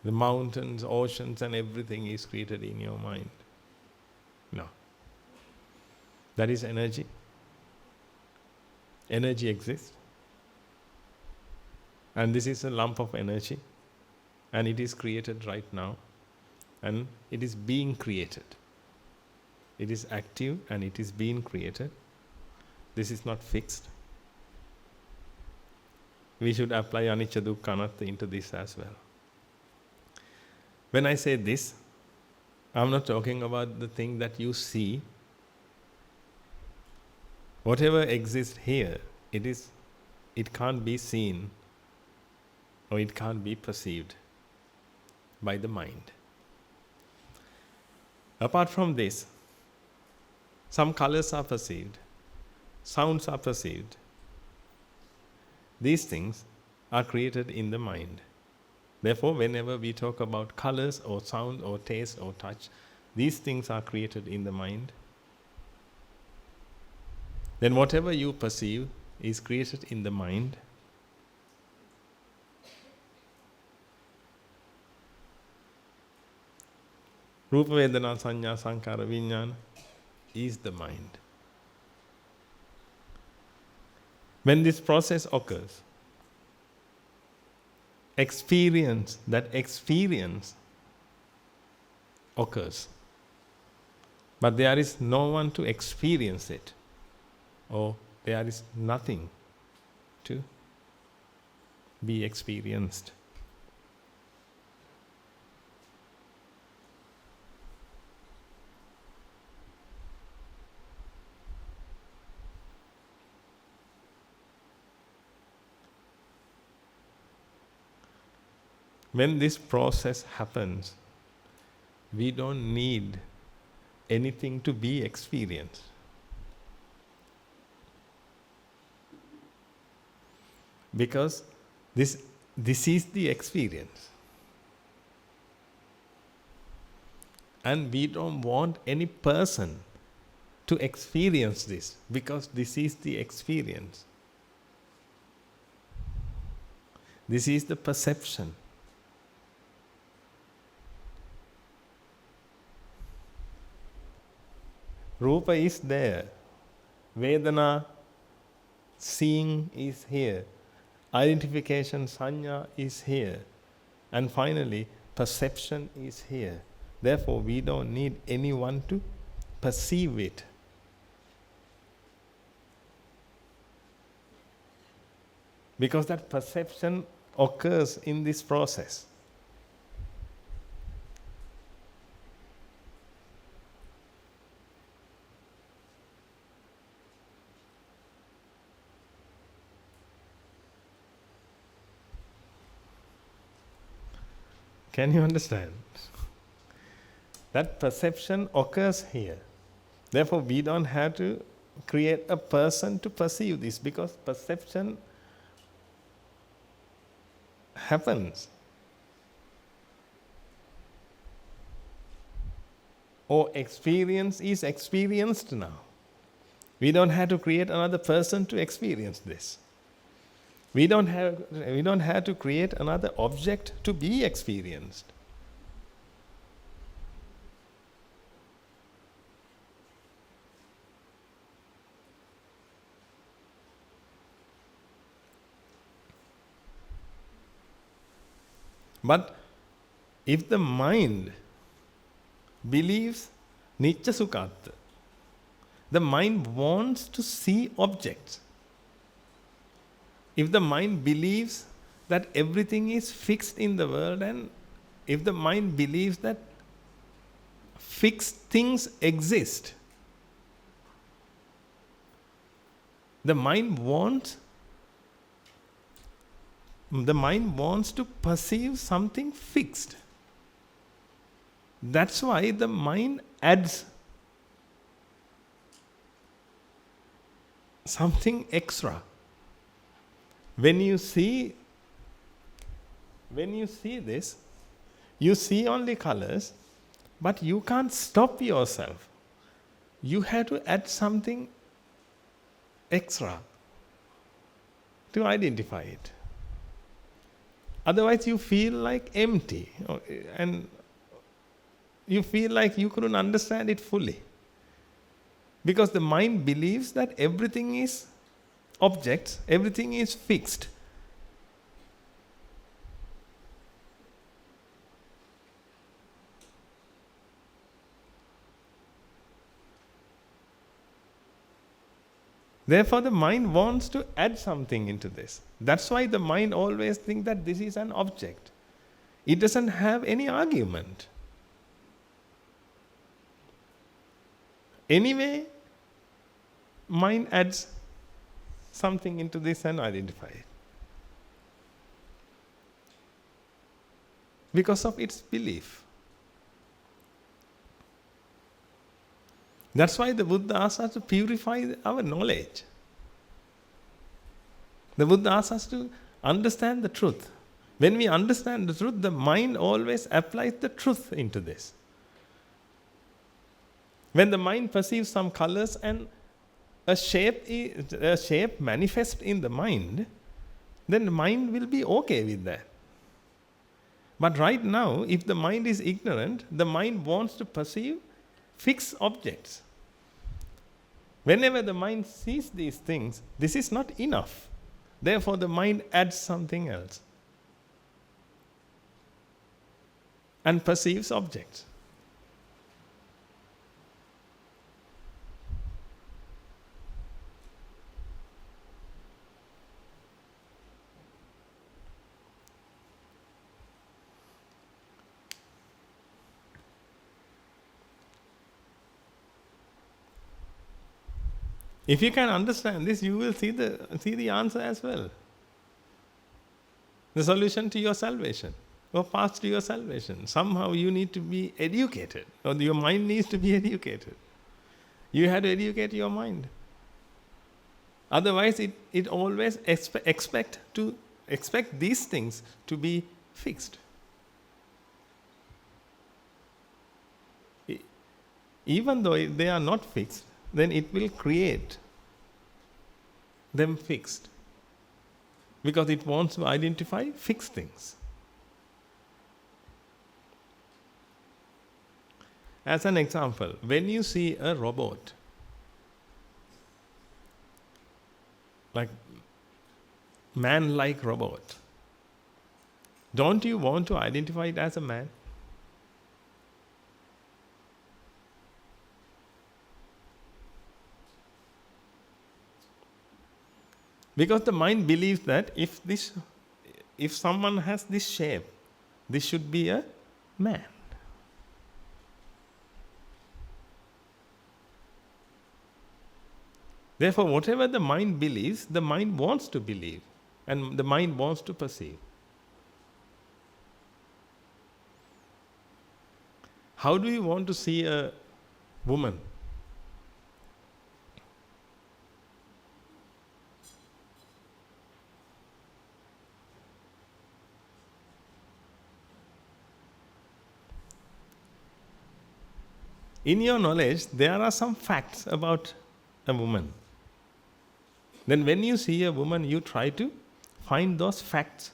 The mountains, oceans and everything is created in your mind. No. That is energy. Energy exists. And this is a lump of energy. And it is created right now. And it is being created. It is active and it is being created. This is not fixed. We should apply anicca dukkha anatta into this as well. When I say this, I'm not talking about the thing that you see. Whatever exists here, it can't be seen or it can't be perceived by the mind. Apart from this, some colors are perceived, sounds are perceived. These things are created in the mind. Therefore, whenever we talk about colors or sound or taste or touch, these things are created in the mind. Then whatever you perceive is created in the mind. Rupa Vedana Sanya Sankara Vijnana is the mind. When this process occurs, that experience occurs. But there is no one to experience it, or there is nothing to be experienced. When this process happens, we don't need anything to be experienced. Because this is the experience. And we don't want any person to experience this, because this is the experience. This is the perception. Rupa is there. Vedana, seeing is here. Identification, sanya is here. And finally, perception is here. Therefore, we don't need anyone to perceive it. Because that perception occurs in this process. Can you understand? That perception occurs here. Therefore, we don't have to create a person to perceive this, because perception happens. Or experience is experienced now. We don't have to create another person to experience this. We don't have to create another object to be experienced. But if the mind believes Nicca Sukhatta, the mind wants to see objects. If the mind believes that everything is fixed in the world, and if the mind believes that fixed things exist, the mind wants to perceive something fixed. That's why the mind adds something extra. When you see this, you see only colors, but you can't stop yourself. You have to add something extra to identify it. Otherwise you feel like empty, and you feel like you couldn't understand it fully. Because the mind believes that everything is objects, everything is fixed. Therefore, the mind wants to add something into this. That's why the mind always thinks that this is an object. It doesn't have any argument. Anyway, mind adds something into this and identify it. Because of its belief. That's why the Buddha asks us to purify our knowledge. The Buddha asks us to understand the truth. When we understand the truth, the mind always applies the truth into this. When the mind perceives some colors and a shape manifests in the mind, then the mind will be okay with that. But right now, if the mind is ignorant, the mind wants to perceive fixed objects. Whenever the mind sees these things, this is not enough. Therefore, the mind adds something else and perceives objects. If you can understand this, you will see the answer as well. The solution to your salvation, or path to your salvation. Somehow you need to be educated, or your mind needs to be educated. You have to educate your mind. Otherwise, it always expect these things to be fixed. Even though they are not fixed, then it will create them fixed. Because it wants to identify fixed things. As an example, when you see a robot, like man-like robot, don't you want to identify it as a man? Because the mind believes that if someone has this shape, this should be a man. Therefore, whatever the mind believes, the mind wants to believe, and the mind wants to perceive. How do you want to see a woman? In your knowledge, there are some facts about a woman. Then when you see a woman, you try to find those facts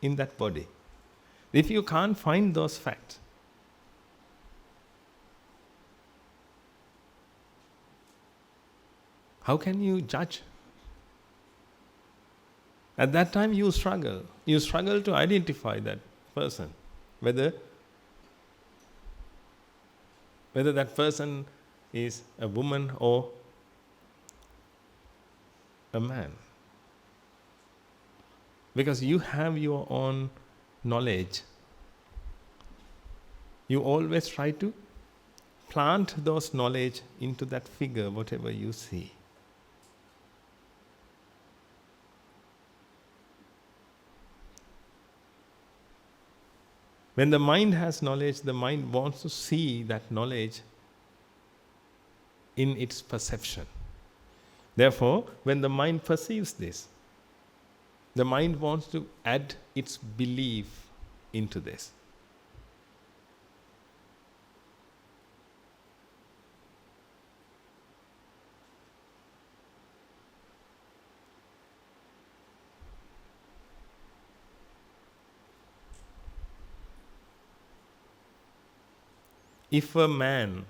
in that body. If you can't find those facts, how can you judge? At that time you struggle. You struggle to identify that person, whether that person is a woman or a man. Because you have your own knowledge. You always try to plant those knowledge into that figure, whatever you see. When the mind has knowledge, the mind wants to see that knowledge in its perception. Therefore, when the mind perceives this, the mind wants to add its belief into this. If a man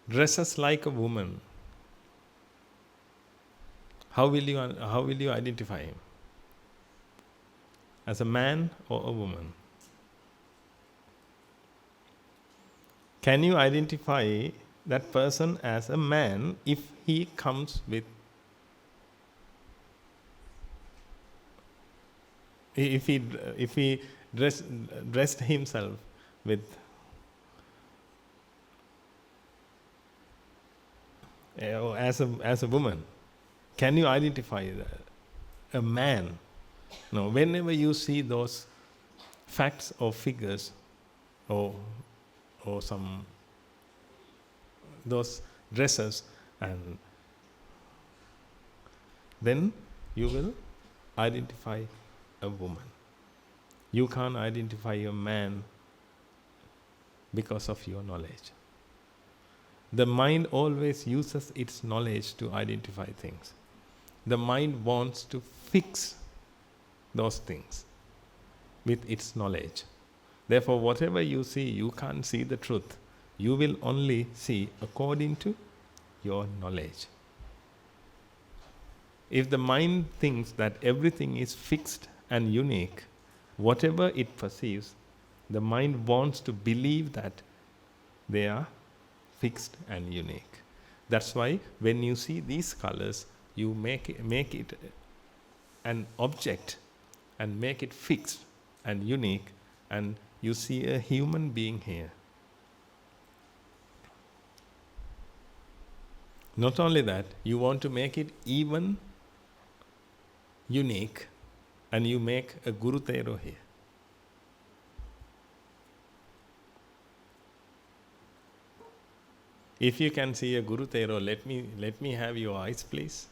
dresses like a woman, how will you identify him? As a man or a woman? Can you identify that person as a man if he comes with, if he dressed himself with as a woman? Can you identify a man? No. Whenever you see those facts or figures or some those dresses, and then you will identify a woman. You can't identify a man because of your knowledge. The mind always uses its knowledge to identify things. The mind wants to fix those things with its knowledge. Therefore, whatever you see, you can't see the truth. You will only see according to your knowledge. If the mind thinks that everything is fixed and unique, whatever it perceives, the mind wants to believe that they are fixed and unique. That's why when you see these colors, you make it an object and make it fixed and unique, and you see a human being here. Not only that, you want to make it even unique, and you make a Guru Tero here. If you can see a Guru Tero, let me have your eyes, please.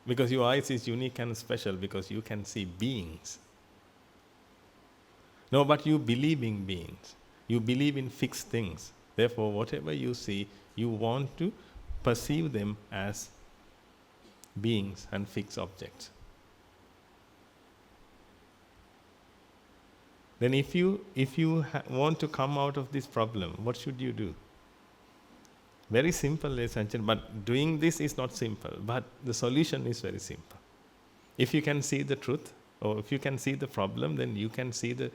Because your eyes is unique and special, because you can see beings. No, but you believe in beings. You believe in fixed things. Therefore, whatever you see, you want to perceive them as beings and fixed objects. Then if you want to come out of this problem, what should you do? Very simple, ladies and gentlemen, but doing this is not simple, but the solution is very simple. If you can see the truth, or if you can see the problem, then you can see the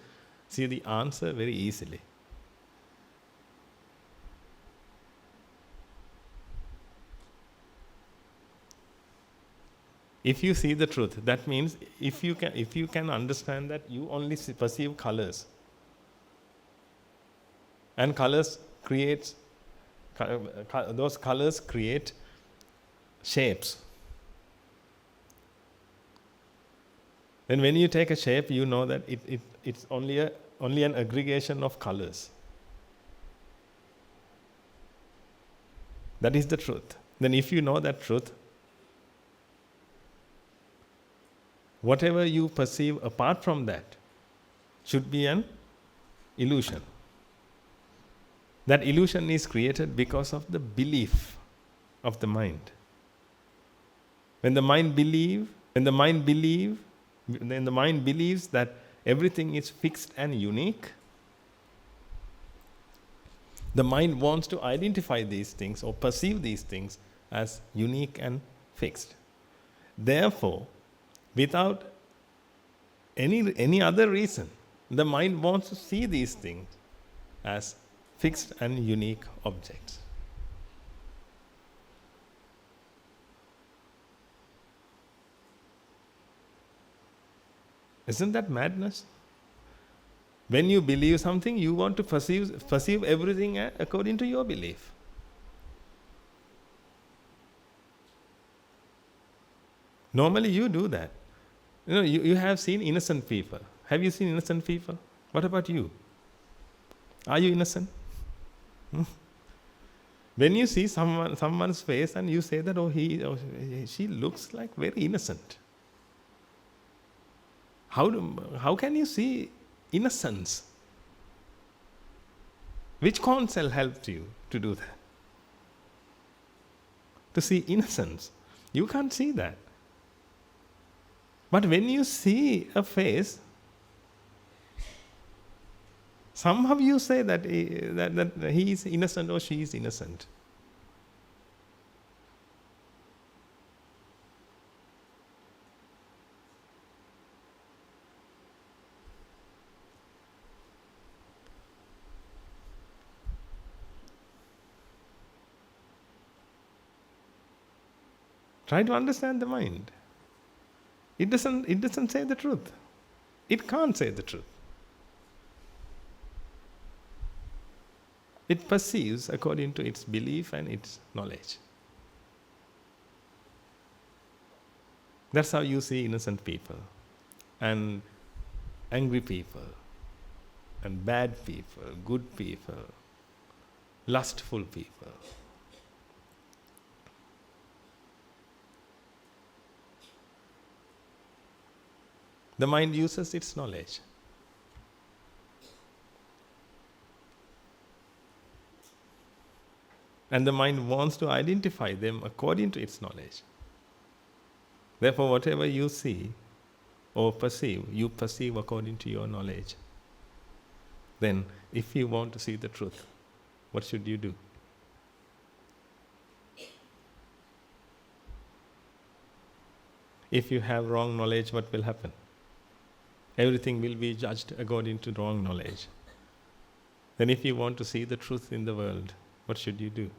answer very easily. If you see the truth, that means if you can understand that you only perceive colors, and those colors create shapes. Then when you take a shape, you know that it's only an aggregation of colors. That is the truth. Then if you know that truth, whatever you perceive apart from that should be an illusion. That illusion is created because of the belief of the mind. When the mind believes that everything is fixed and unique, the mind wants to identify these things or perceive these things as unique and fixed. Therefore, without any other reason, the mind wants to see these things as fixed and unique objects. Isn't that madness? When you believe something, you want to perceive everything according to your belief. Normally you do that. You have seen innocent people. Have you seen innocent people? What about you? Are you innocent? When you see someone's face and you say that, she looks like very innocent. How can you see innocence? Which counsel helped you to do that? To see innocence. You can't see that. But when you see a face, somehow you say that he is innocent or she is innocent. Try to understand the mind. It doesn't say the truth. It can't say the truth. It perceives according to its belief and its knowledge. That's how you see innocent people, and angry people, and bad people, good people, lustful people. The mind uses its knowledge. And the mind wants to identify them according to its knowledge. Therefore, whatever you see or perceive, you perceive according to your knowledge. Then, if you want to see the truth, what should you do? If you have wrong knowledge, what will happen? Everything will be judged according to wrong knowledge. Then if you want to see the truth in the world, what should you do?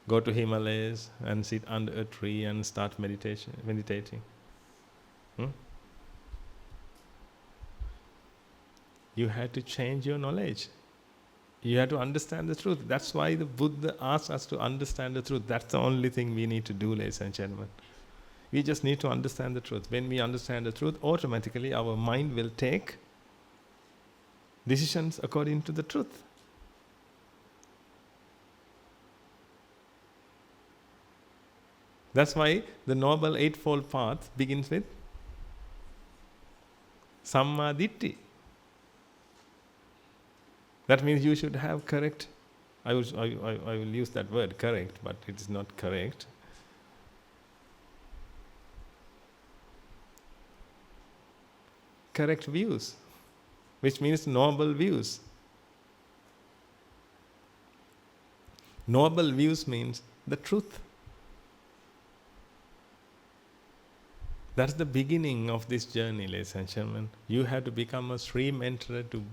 Go to Himalayas and sit under a tree and start meditating. You had to change your knowledge. You have to understand the truth. That's why the Buddha asks us to understand the truth. That's the only thing we need to do, ladies and gentlemen. We just need to understand the truth. When we understand the truth, automatically our mind will take decisions according to the truth. That's why the Noble Eightfold Path begins with Samma Ditti. That means you should have correct, I will use that word, correct, but it is not correct. Correct views, which means noble views. Noble views means the truth. That's the beginning of this journey, ladies and gentlemen. You have to become a stream enterer to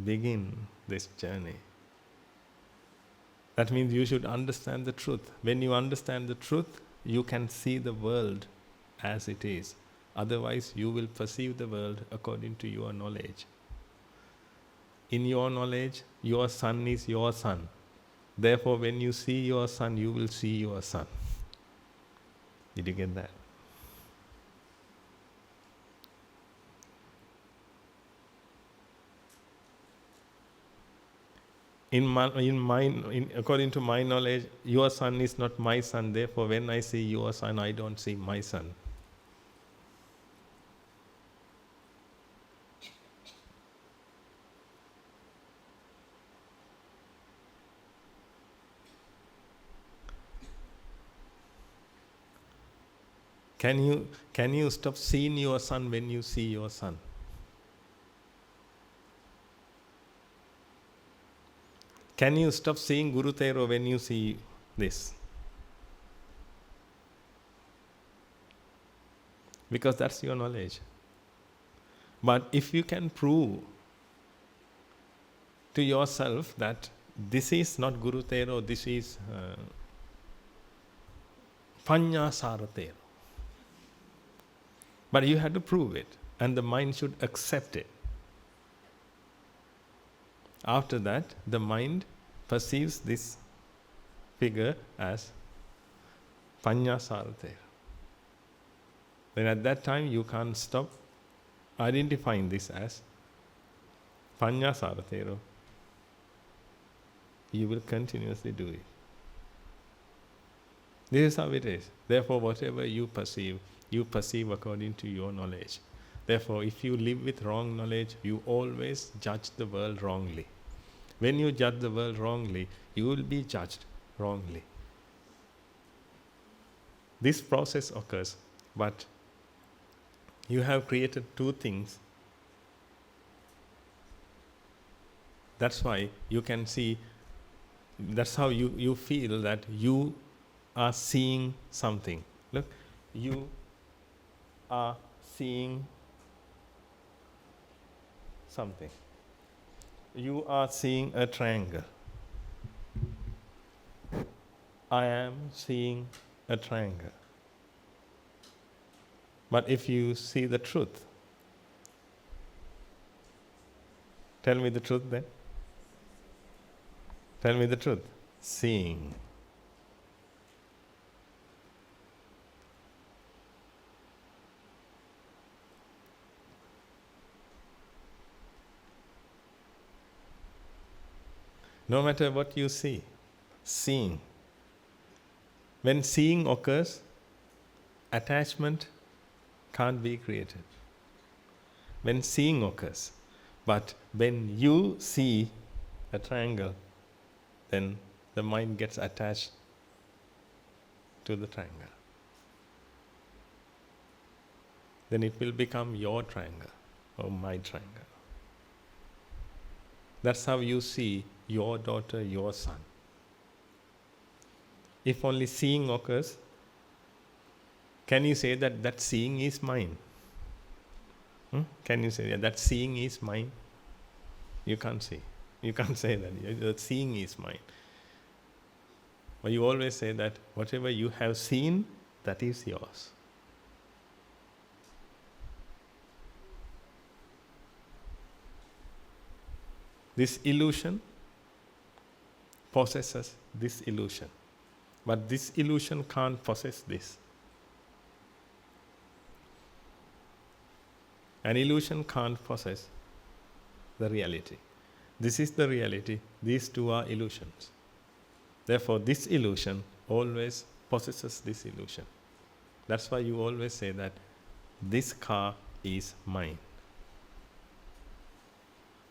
begin this journey. That means you should understand the truth. When you understand the truth, you can see the world as it is. Otherwise, you will perceive the world according to your knowledge. In your knowledge, your son is your son. Therefore, when you see your son, you will see your son. Did you get that? According to my knowledge, your son is not my son. Therefore, when I see your son, I don't see my son. Can you stop seeing your son when you see your son? Can you stop seeing Guru Tero when you see this? Because that's your knowledge. But if you can prove to yourself that this is not Guru Tero, this is Panya Saratero. But you have to prove it, and the mind should accept it. After that, the mind perceives this figure as Panya Saratero. Then at that time, you can't stop identifying this as Panya Saratero. You will continuously do it. This is how it is. Therefore, whatever you perceive according to your knowledge. Therefore, if you live with wrong knowledge, you always judge the world wrongly. When you judge the world wrongly, you will be judged wrongly. This process occurs, but you have created two things. That's why you can see, that's how you feel that you are seeing something. Look, you are seeing something. You are seeing a triangle. I am seeing a triangle. But if you see the truth, tell me the truth then. Tell me the truth. Seeing. No matter what you see, seeing. When seeing occurs, attachment can't be created. When seeing occurs, but when you see a triangle, then the mind gets attached to the triangle. Then it will become your triangle or my triangle. That's how you see your daughter, your son. If only seeing occurs, can you say that seeing is mine? Can you say that seeing is mine? You can't say. You can't say that seeing is mine. But you always say that whatever you have seen, that is yours. This illusion possesses this illusion. But this illusion can't possess this. An illusion can't possess the reality. This is the reality. These two are illusions. Therefore, this illusion always possesses this illusion. That's why you always say that this car is mine.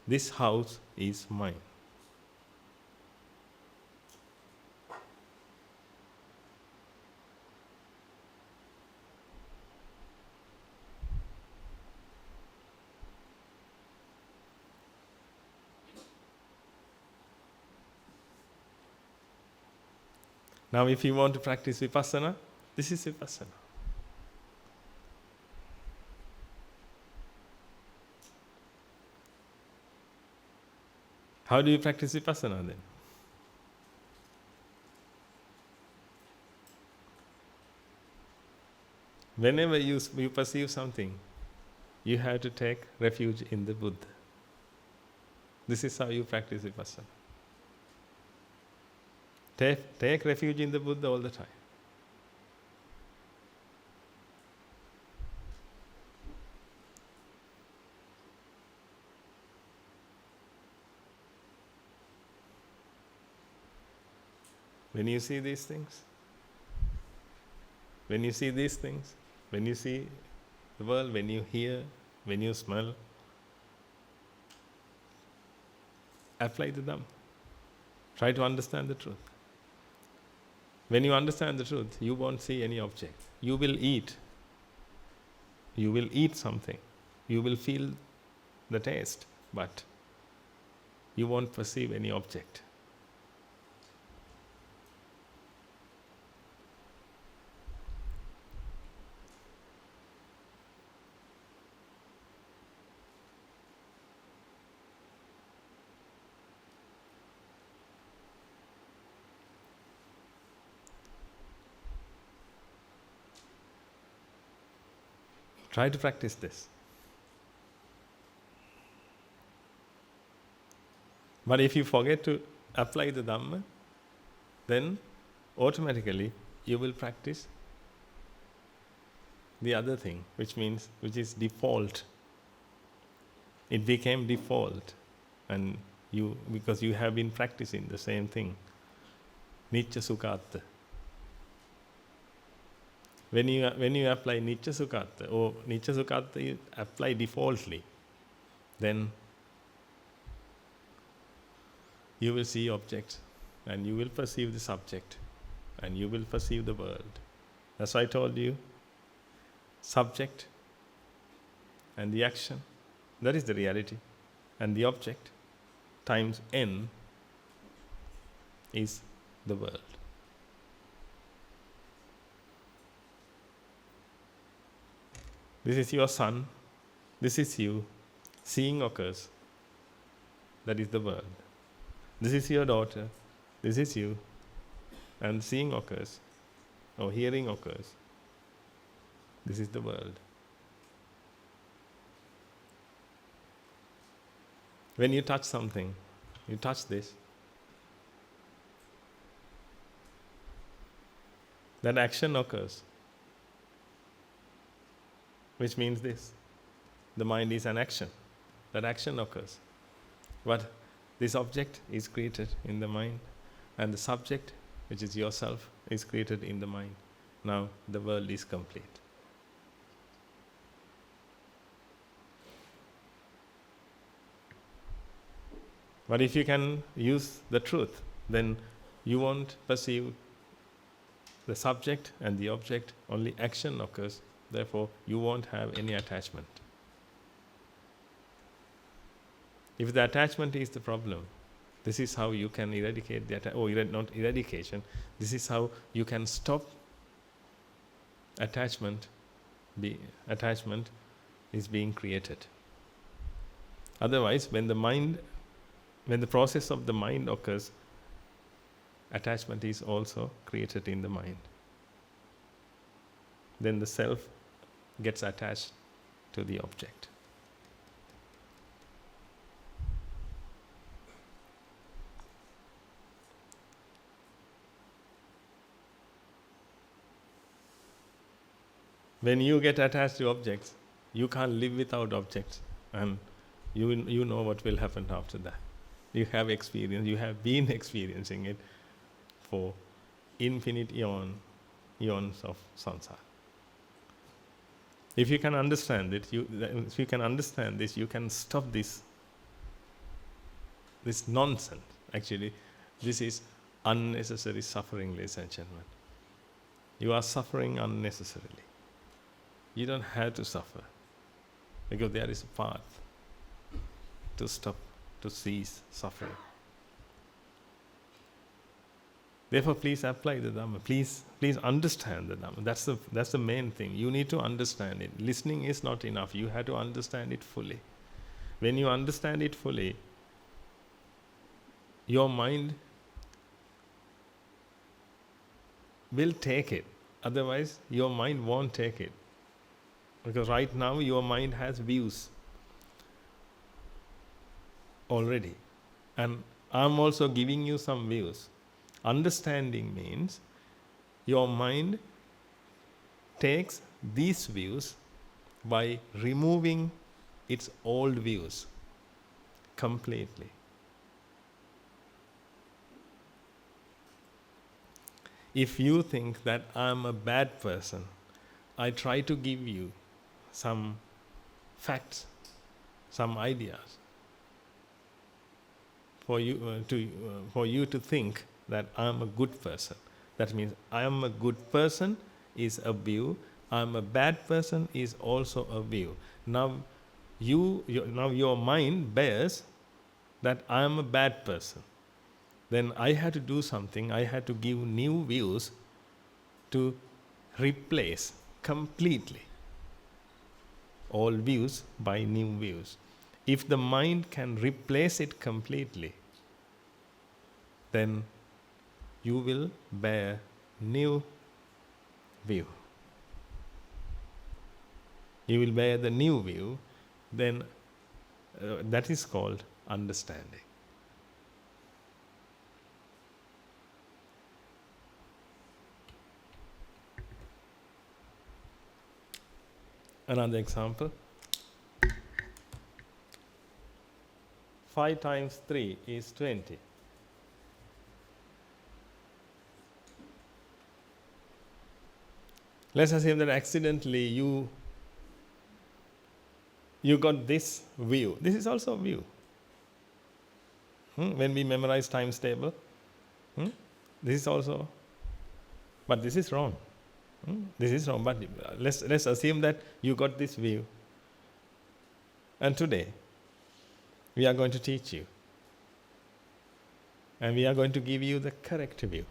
This house is mine. Now, if you want to practice Vipassana, this is Vipassana. How do you practice Vipassana then? Whenever you perceive something, you have to take refuge in the Buddha. This is how you practice Vipassana. Take refuge in the Buddha all the time. When you see these things, when you see these things, when you see the world, when you hear, when you smell, apply the dhamma. Try to understand the truth. When you understand the truth, you won't see any object. You will eat You will eat something. You will feel the taste, but you won't perceive any object. Try to practice this. But if you forget to apply the Dhamma, then automatically you will practice the other thing, which is default. It became default, and because you have been practicing the same thing. Nicca Sukhatta. When you apply Nicca Sukhatta, or Nicca Sukhatta you apply defaultly, then you will see objects, and you will perceive the subject, and you will perceive the world. That's why I told you, subject and the action, that is the reality, and the object times n is the world. This is your son, this is you, seeing occurs, that is the world. This is your daughter, this is you, and seeing occurs, or hearing occurs, this is the world. When you touch something, you touch this, that action occurs, which means this. The mind is an action. That action occurs. But this object is created in the mind, and the subject, which is yourself, is created in the mind. Now the world is complete. But if you can use the truth, then you won't perceive the subject and the object, only action occurs. Therefore, you won't have any attachment. If the attachment is the problem, this is how you can eradicate the not eradication. This is how you can stop attachment. Attachment is being created. Otherwise, when the process of the mind occurs, attachment is also created in the mind. Then the self gets attached to the object. When you get attached to objects, you can't live without objects, and you know what will happen after that. You have experience, you have been experiencing it for infinite eons of samsara. If you can understand it, if you can understand this, you can stop this nonsense. Actually, this is unnecessary suffering, ladies and gentlemen. You are suffering unnecessarily. You don't have to suffer, because there is a path to stop, to cease suffering. Therefore, please apply the Dhamma. Please understand the Dhamma. That's the main thing. You need to understand it. Listening is not enough. You have to understand it fully. When you understand it fully, your mind will take it. Otherwise, your mind won't take it. Because right now, your mind has views already. And I'm also giving you some views. Understanding means your mind takes these views by removing its old views completely. If you think that I'm a bad person, I try to give you some facts, some ideas for you to think that I am a good person. That means I am a good person is a view I'm a bad person is also a view. Now your mind bears that I am a bad person. Then I had to do something, I had to give new views to replace completely all views by new views. If the mind can replace it completely, then you will bear new view. You will bear the new view, then that is called understanding. Another example. 5 times 3 is 20. Let's assume that accidentally you got this view. This is also a view. When we memorize times table, this is also, but this is wrong. This is wrong, but let's assume that you got this view. And today, we are going to teach you. And we are going to give you the correct view.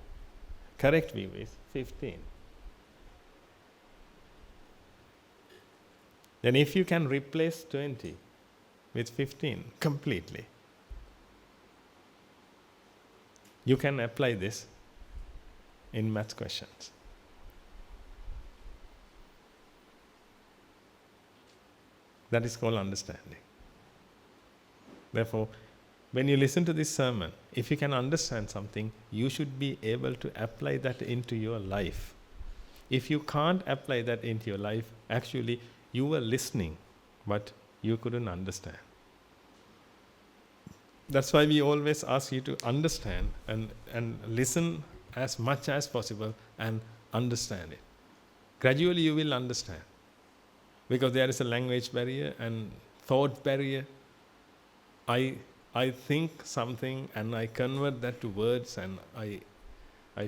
Correct view is 15. Then if you can replace 20 with 15 completely, you can apply this in math questions. That is called understanding. Therefore, when you listen to this sermon, if you can understand something, you should be able to apply that into your life. If you can't apply that into your life, actually you were listening, but you couldn't understand. That's why we always ask you to understand and listen as much as possible and understand it. Gradually you will understand. Because there is a language barrier and thought barrier. I think something and I convert that to words and I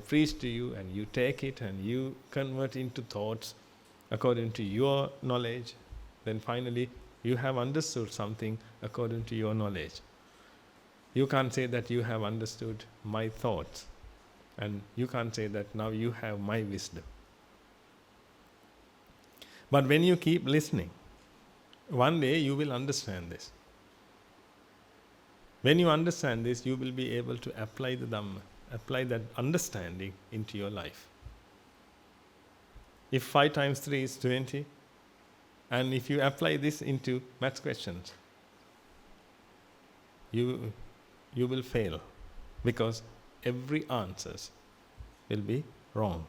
preach to you and you take it and you convert into thoughts according to your knowledge. Then finally you have understood something according to your knowledge. You can't say that you have understood my thoughts, and you can't say that now you have my wisdom. But when you keep listening, one day you will understand this. When you understand this, you will be able to apply the dhamma, apply that understanding into your life. If 5 times 3 is 20, and if you apply this into maths questions, you will fail, because every answer will be wrong.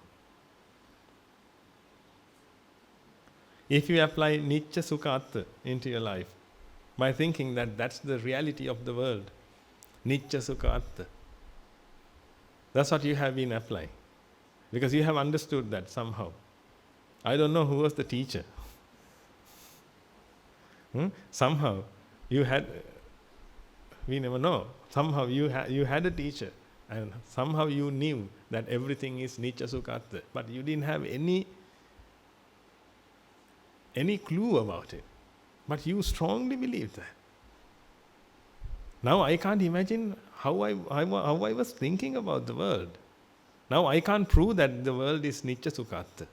If you apply Nicca Sukha Atta into your life, by thinking that that's the reality of the world, Nicca Sukha Atta, that's what you have been applying. Because you have understood that somehow. I don't know who was the teacher. Somehow you had, we never know, somehow you had a teacher, and somehow you knew that everything is Nicca Sukha Atta, but you didn't have any clue about it. But you strongly believed that. Now I can't imagine how I was thinking about the world. Now I can't prove that the world is Nicca Sukha Atta.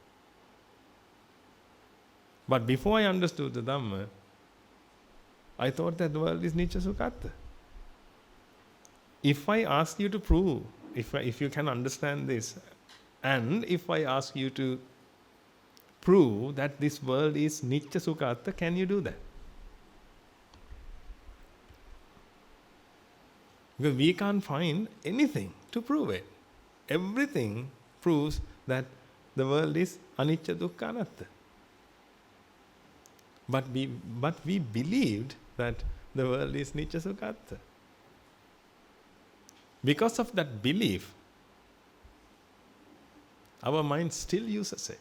But before I understood the Dhamma, I thought that the world is Nicca Sukha Atta. If I ask you to prove, if you can understand this, and if I ask you to prove that this world is Nicca Sukha Atta, can you do that? Because we can't find anything to prove it. Everything proves that the world is Anicca Dukkha Anatta. But we believed that the world is Nicca Sukha Atta. Because of that belief, our mind still uses it.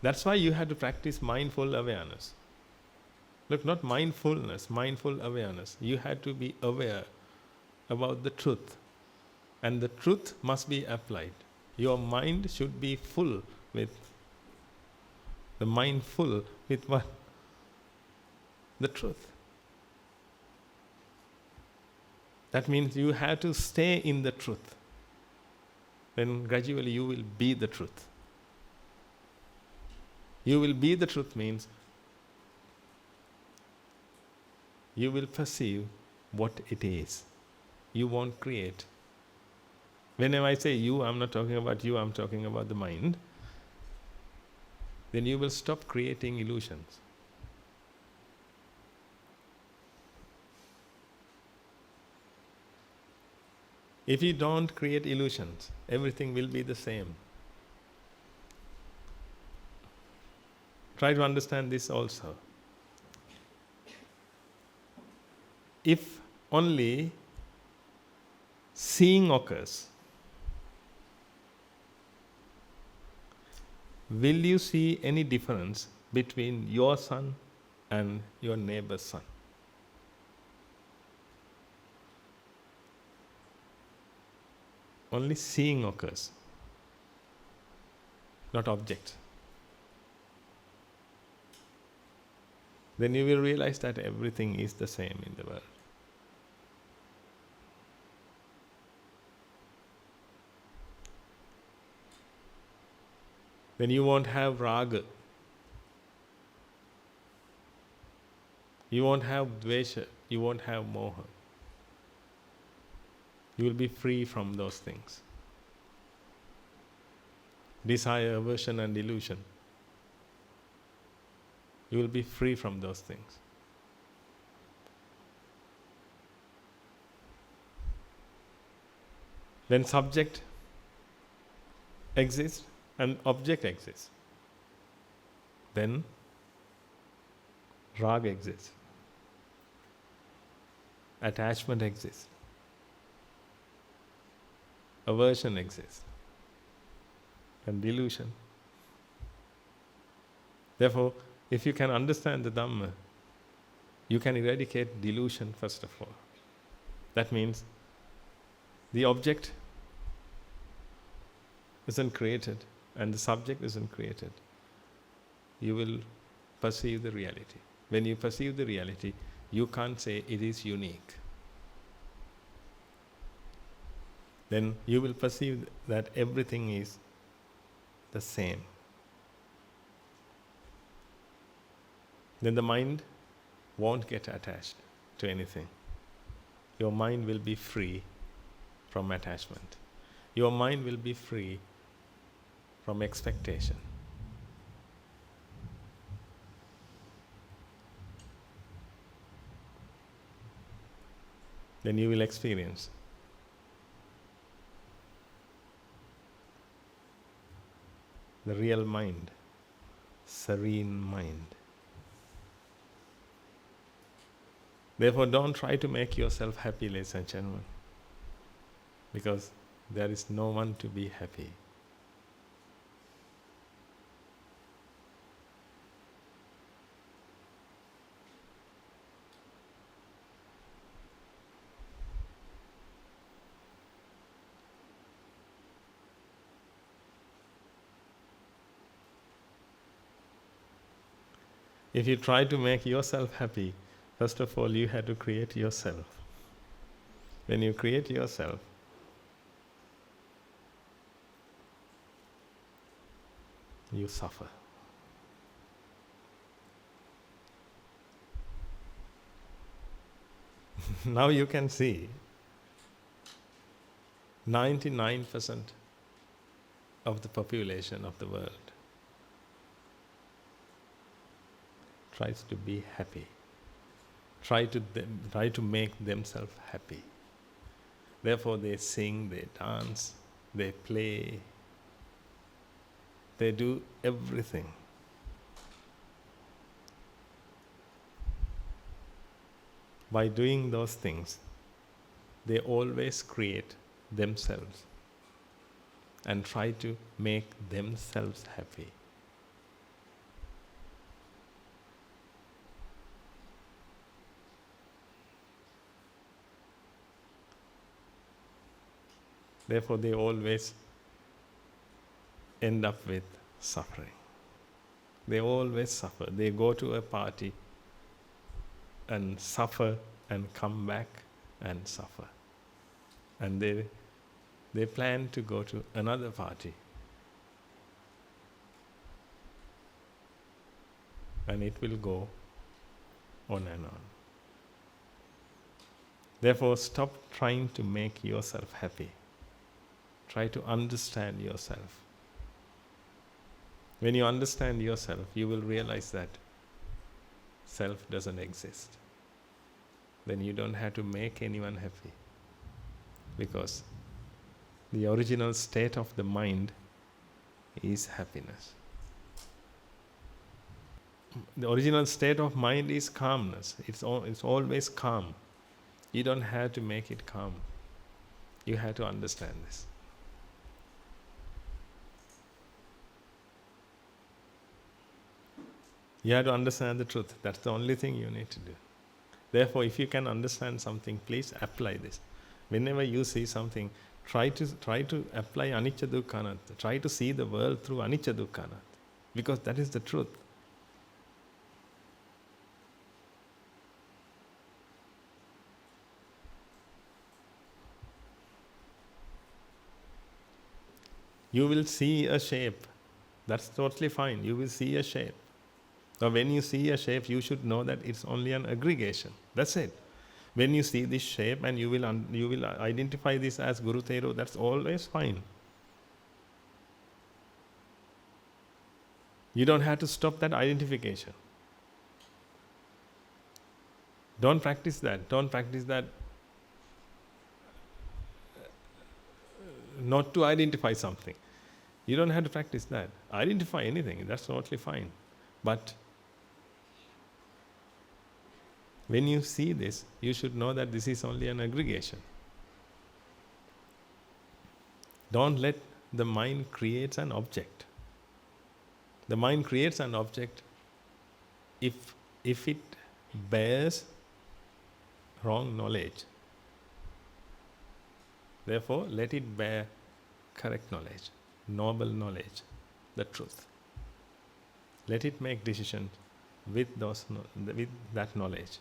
That's why you had to practice mindful awareness. Look, not mindfulness, mindful awareness. You had to be aware about the truth. And the truth must be applied. Your mind should be full with, the mind full with what? The truth. That means you have to stay in the truth. Then gradually you will be the truth. You will be the truth means you will perceive what it is. You won't create. Whenever I say you, I'm not talking about you, I'm talking about the mind. Then you will stop creating illusions. If you don't create illusions, everything will be the same. Try to understand this also. If only seeing occurs, will you see any difference between your son and your neighbor's son? Only seeing occurs, not objects. Then you will realize that everything is the same in the world. Then you won't have raga. You won't have dvesha. You won't have moha. You will be free from those things. Desire, aversion and illusion. You will be free from those things. Then subject exists and object exists. Then raga exists. Attachment exists. Aversion exists. And delusion. Therefore, if you can understand the Dhamma, you can eradicate delusion first of all. That means the object isn't created and the subject isn't created. You will perceive the reality. When you perceive the reality, you can't say it is unique. Then you will perceive that everything is the same. Then the mind won't get attached to anything. Your mind will be free from attachment. Your mind will be free from expectation. Then you will experience the real mind, serene mind. Therefore, don't try to make yourself happy, ladies and gentlemen, because there is no one to be happy. If you try to make yourself happy, first of all, you have to create yourself. When you create yourself, you suffer. Now you can see 99% of the population of the world tries to be happy. Try to make themselves happy. Therefore they sing, they dance, they play, they do everything. By doing those things, they always create themselves and try to make themselves happy. Therefore, they always end up with suffering. They always suffer. They go to a party and suffer and come back and suffer. And they plan to go to another party. And it will go on and on. Therefore, stop trying to make yourself happy. Try to understand yourself. When you understand yourself, you will realize that self doesn't exist. Then you don't have to make anyone happy. Because the original state of the mind is happiness. The original state of mind is calmness. It's always calm. You don't have to make it calm. You have to understand this. You have to understand the truth. That's the only thing you need to do. Therefore, if you can understand something, please apply this. Whenever you see something, try to apply anicca dukkha anatta. Try to see the world through anicca dukkha anatta. Because that is the truth. You will see a shape. That's totally fine. You will see a shape. Now when you see a shape, you should know that it's only an aggregation. That's it. When you see this shape and you will identify this as Guru Thero, that's always fine. You don't have to stop that identification. Don't practice that. Don't practice that not to identify something. You don't have to practice that. Identify anything, that's totally fine. But when you see this, you should know that this is only an aggregation. Don't let the mind create an object. The mind creates an object if it bears wrong knowledge. Therefore, let it bear correct knowledge, noble knowledge, the truth. Let it make decisions with that knowledge.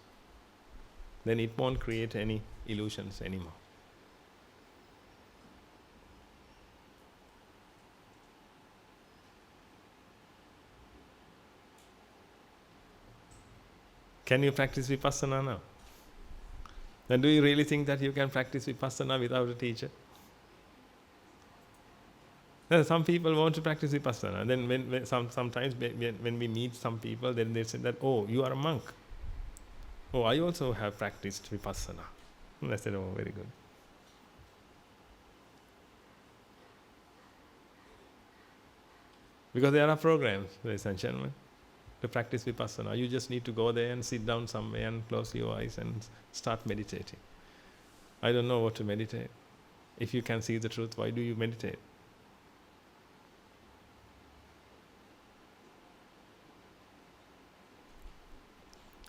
Then it won't create any illusions anymore. Can you practice Vipassana now? Then do you really think that you can practice Vipassana without a teacher? Some people want to practice Vipassana. Then sometimes when we meet some people, then they say that, oh, you are a monk. Oh, I also have practiced Vipassana. And I said, oh, very good. Because there are programs, ladies and gentlemen, to practice Vipassana. You just need to go there and sit down somewhere and close your eyes and start meditating. I don't know what to meditate. If you can see the truth, why do you meditate?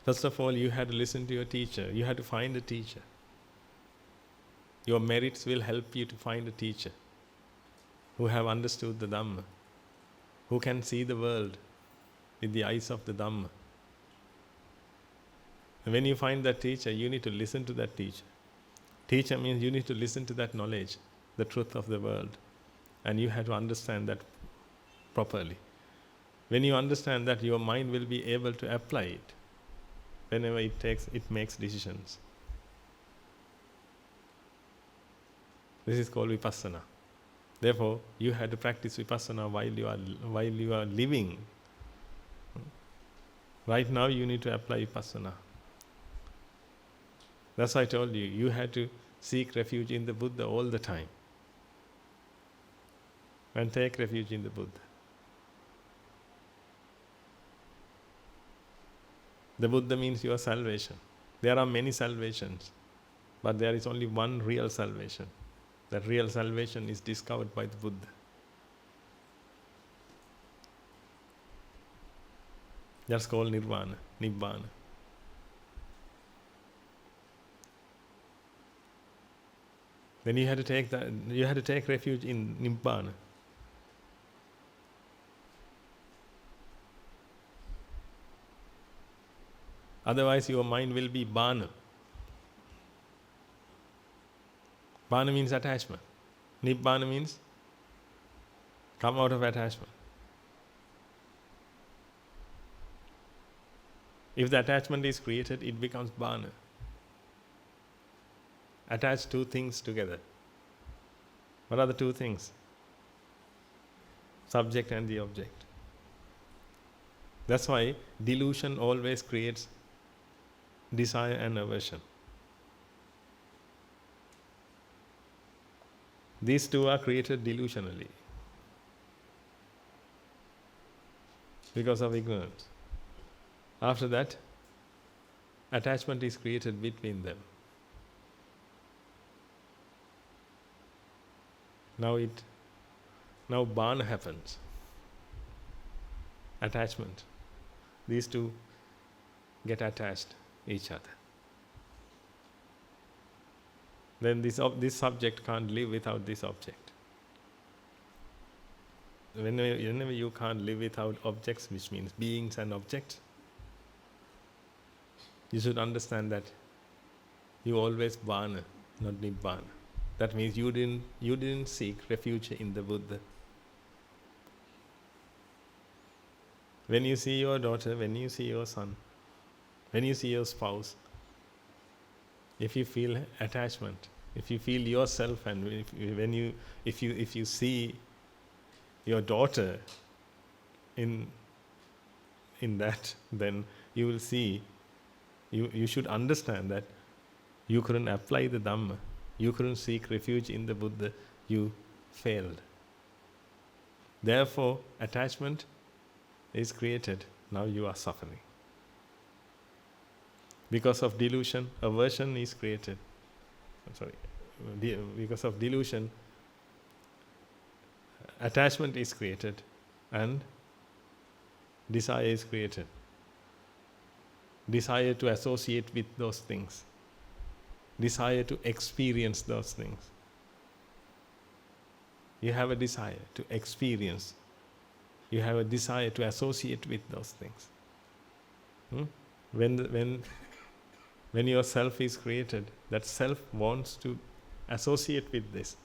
First of all, you have to listen to your teacher. You have to find a teacher. Your merits will help you to find a teacher who have understood the dhamma, who can see the world with the eyes of the dhamma. And when you find that teacher, you need to listen to that teacher. Teacher means you need to listen to that knowledge, the truth of the world. And you have to understand that properly. When you understand that, your mind will be able to apply it. Whenever it makes decisions. This is called Vipassana. Therefore, you have to practice Vipassana while you are living. Right now, you need to apply Vipassana. That's why I told you, you have to seek refuge in the Buddha all the time. And take refuge in the Buddha. The Buddha means your salvation. There are many salvations, but there is only one real salvation. That real salvation is discovered by the Buddha. That's called Nirvana, Nibbana. Then you had to take refuge in Nibbana. Otherwise your mind will be bana. Bana means attachment. Nibbana means come out of attachment. If the attachment is created, it becomes bana. Attach two things together. What are the two things? Subject and the object. That's why delusion always creates desire and aversion. These two are created delusionally because of ignorance. After that, attachment is created between them. Now bana happens. Attachment. These two get attached each other. Then this subject can't live without this object. Whenever you can't live without objects, which means beings and objects, you should understand that you always bana, not nibbana. That means you didn't seek refuge in the Buddha. When you see your daughter, when you see your son, when you see your spouse, if you feel attachment, if you feel yourself, and if you see your daughter in that, then you will see. You should understand that you couldn't apply the dhamma, you couldn't seek refuge in the Buddha, you failed. Therefore, attachment is created, now you are suffering. Because of delusion, aversion is created. Because of delusion, attachment is created and desire is created. Desire to associate with those things. Desire to experience those things. You have a desire to experience. You have a desire to associate with those things. When your self is created, that self wants to associate with this.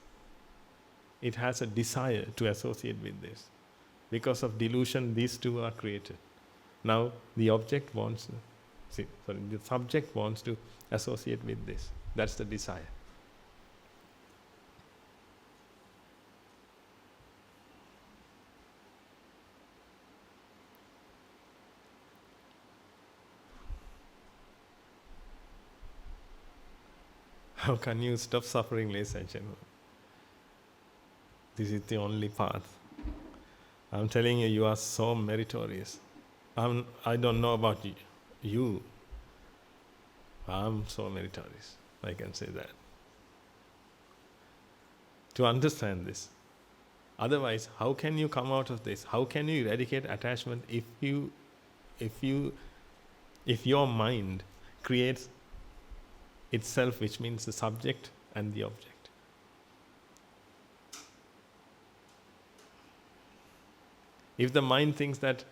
It has a desire to associate with this. Because of delusion, these two are created. Now the subject wants to associate with this. That's the desire. How can you stop suffering, ladies and gentlemen? This is the only path. I'm telling you, you are so meritorious. I don't know about you. I'm so meritorious. I can say that. To understand this. Otherwise, how can you come out of this? How can you eradicate attachment if your mind creates itself, which means the subject and the object? If the mind thinks that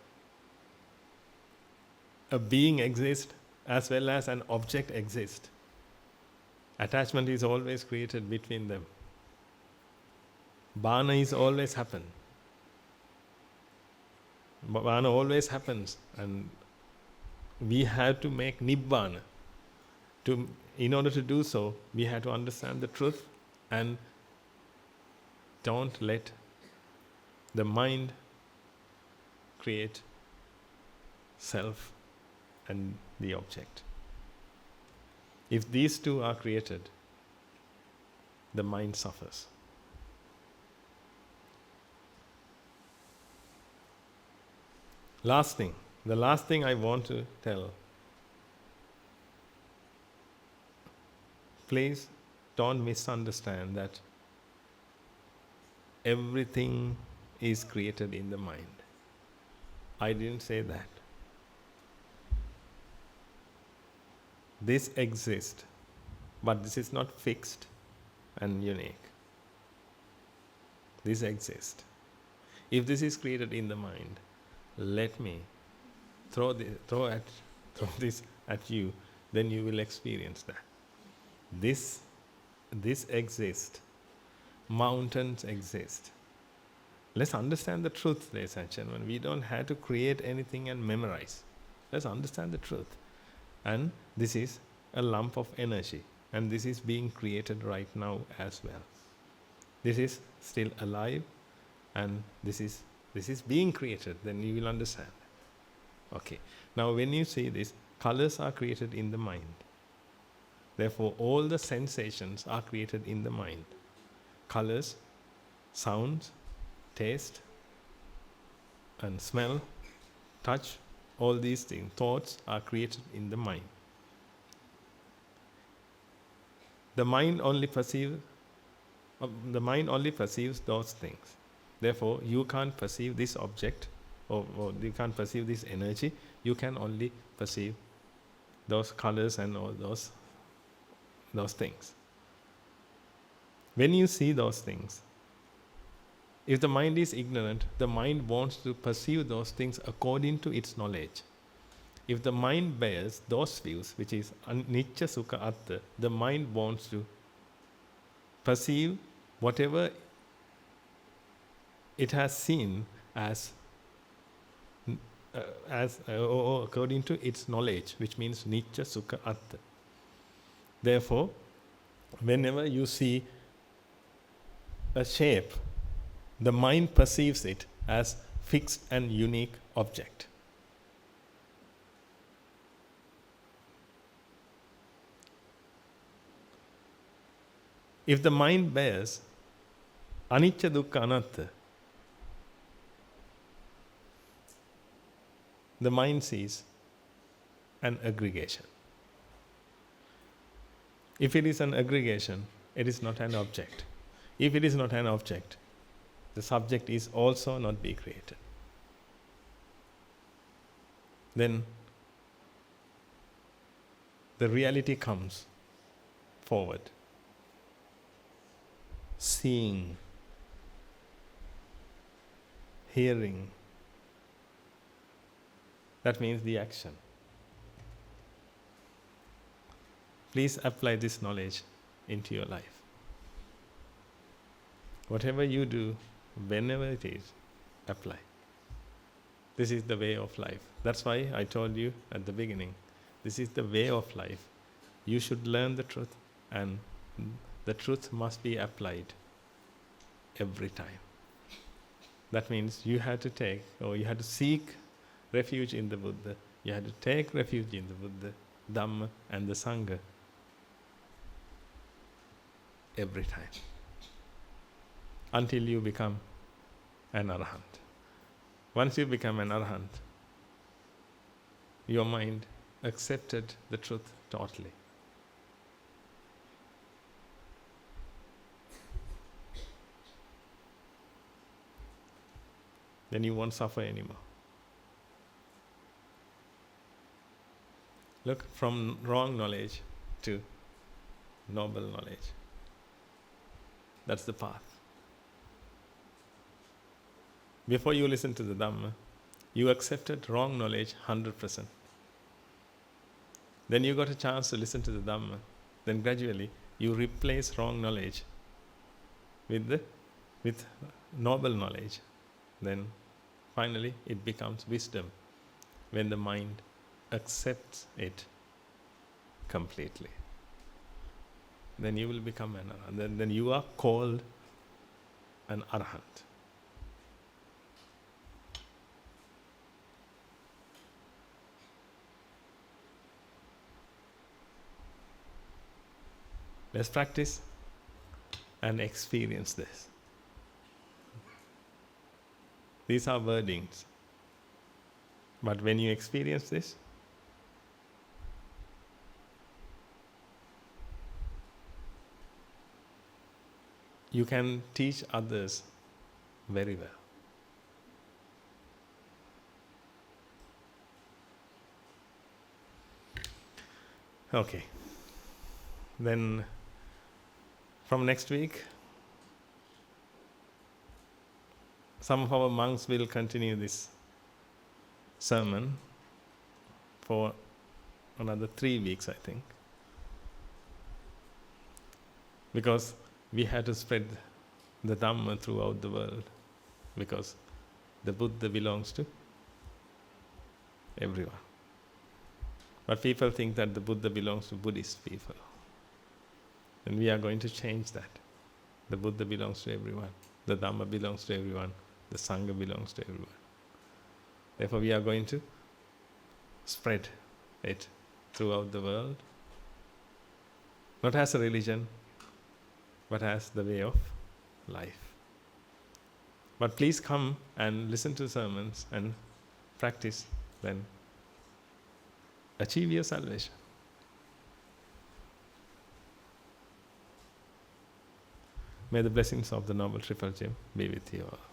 a being exists as well as an object exists, attachment is always created between them. Bana is always happen. Bana always happens, and we have to make Nibbana. In order to do so, we have to understand the truth and don't let the mind create self and the object. If these two are created, the mind suffers. The last thing I want to tell, please don't misunderstand that everything is created in the mind. I didn't say that. This exists, but this is not fixed. and unique. This exists. If this is created in the mind, let me throw this at you, then you will experience that. This exists. Mountains exist. Let's understand the truth, ladies and gentlemen. We don't have to create anything and memorize. Let's understand the truth. And this is a lump of energy, and this is being created right now as well. This is still alive, and this is being created. Then you will understand. Okay. Now when you see this, colors are created in the mind. Therefore, all the sensations are created in the mind. Colors, sounds, taste, and smell, touch, all these things, thoughts are created in the mind. The mind only perceives those things. Therefore, you can't perceive this object, or you can't perceive this energy. You can only perceive those colors and all those things. When you see those things, if the mind is ignorant, the mind wants to perceive those things according to its knowledge. If the mind bears those views, which is anicca, sukha, atta, the mind wants to perceive whatever it has seen as according to its knowledge, which means nicca, sukha, atta. Therefore, whenever you see a shape, the mind perceives it as fixed and unique object. If the mind bears anicca, dukkha, anatta, the mind sees an aggregation. If it is an aggregation, it is not an object. If it is not an object, the subject is also not be created. Then the reality comes forward. Seeing, hearing, that means the action. Please apply this knowledge into your life. Whatever you do, whenever it is, apply. This is the way of life. That's why I told you at the beginning, this is the way of life. You should learn the truth, and the truth must be applied every time. That means you have to seek refuge in the Buddha. You have to take refuge in the Buddha, Dhamma, and the Sangha every time, until you become an arahant. Once you become an arahant, your mind accepted the truth totally. Then you won't suffer anymore. Look, from wrong knowledge to noble knowledge. That's the path. Before you listen to the Dhamma, you accepted wrong knowledge 100%. Then you got a chance to listen to the Dhamma. Then gradually you replace wrong knowledge with noble knowledge. Then finally it becomes wisdom when the mind accepts it completely. Then you will become an arahant. Then you are called an arahant. Let's practice and experience this. These are wordings. But when you experience this, you can teach others very well. Okay. Then From next week, some of our monks will continue this sermon for another 3 weeks, I think. Because we had to spread the dhamma throughout the world. Because the Buddha belongs to everyone. But people think that the Buddha belongs to Buddhist people. And we are going to change that. The Buddha belongs to everyone. The Dhamma belongs to everyone. The Sangha belongs to everyone. Therefore, we are going to spread it throughout the world. Not as a religion, but as the way of life. But please come and listen to sermons and practice, then achieve your salvation. May the blessings of the Noble Triple Gem be with you all.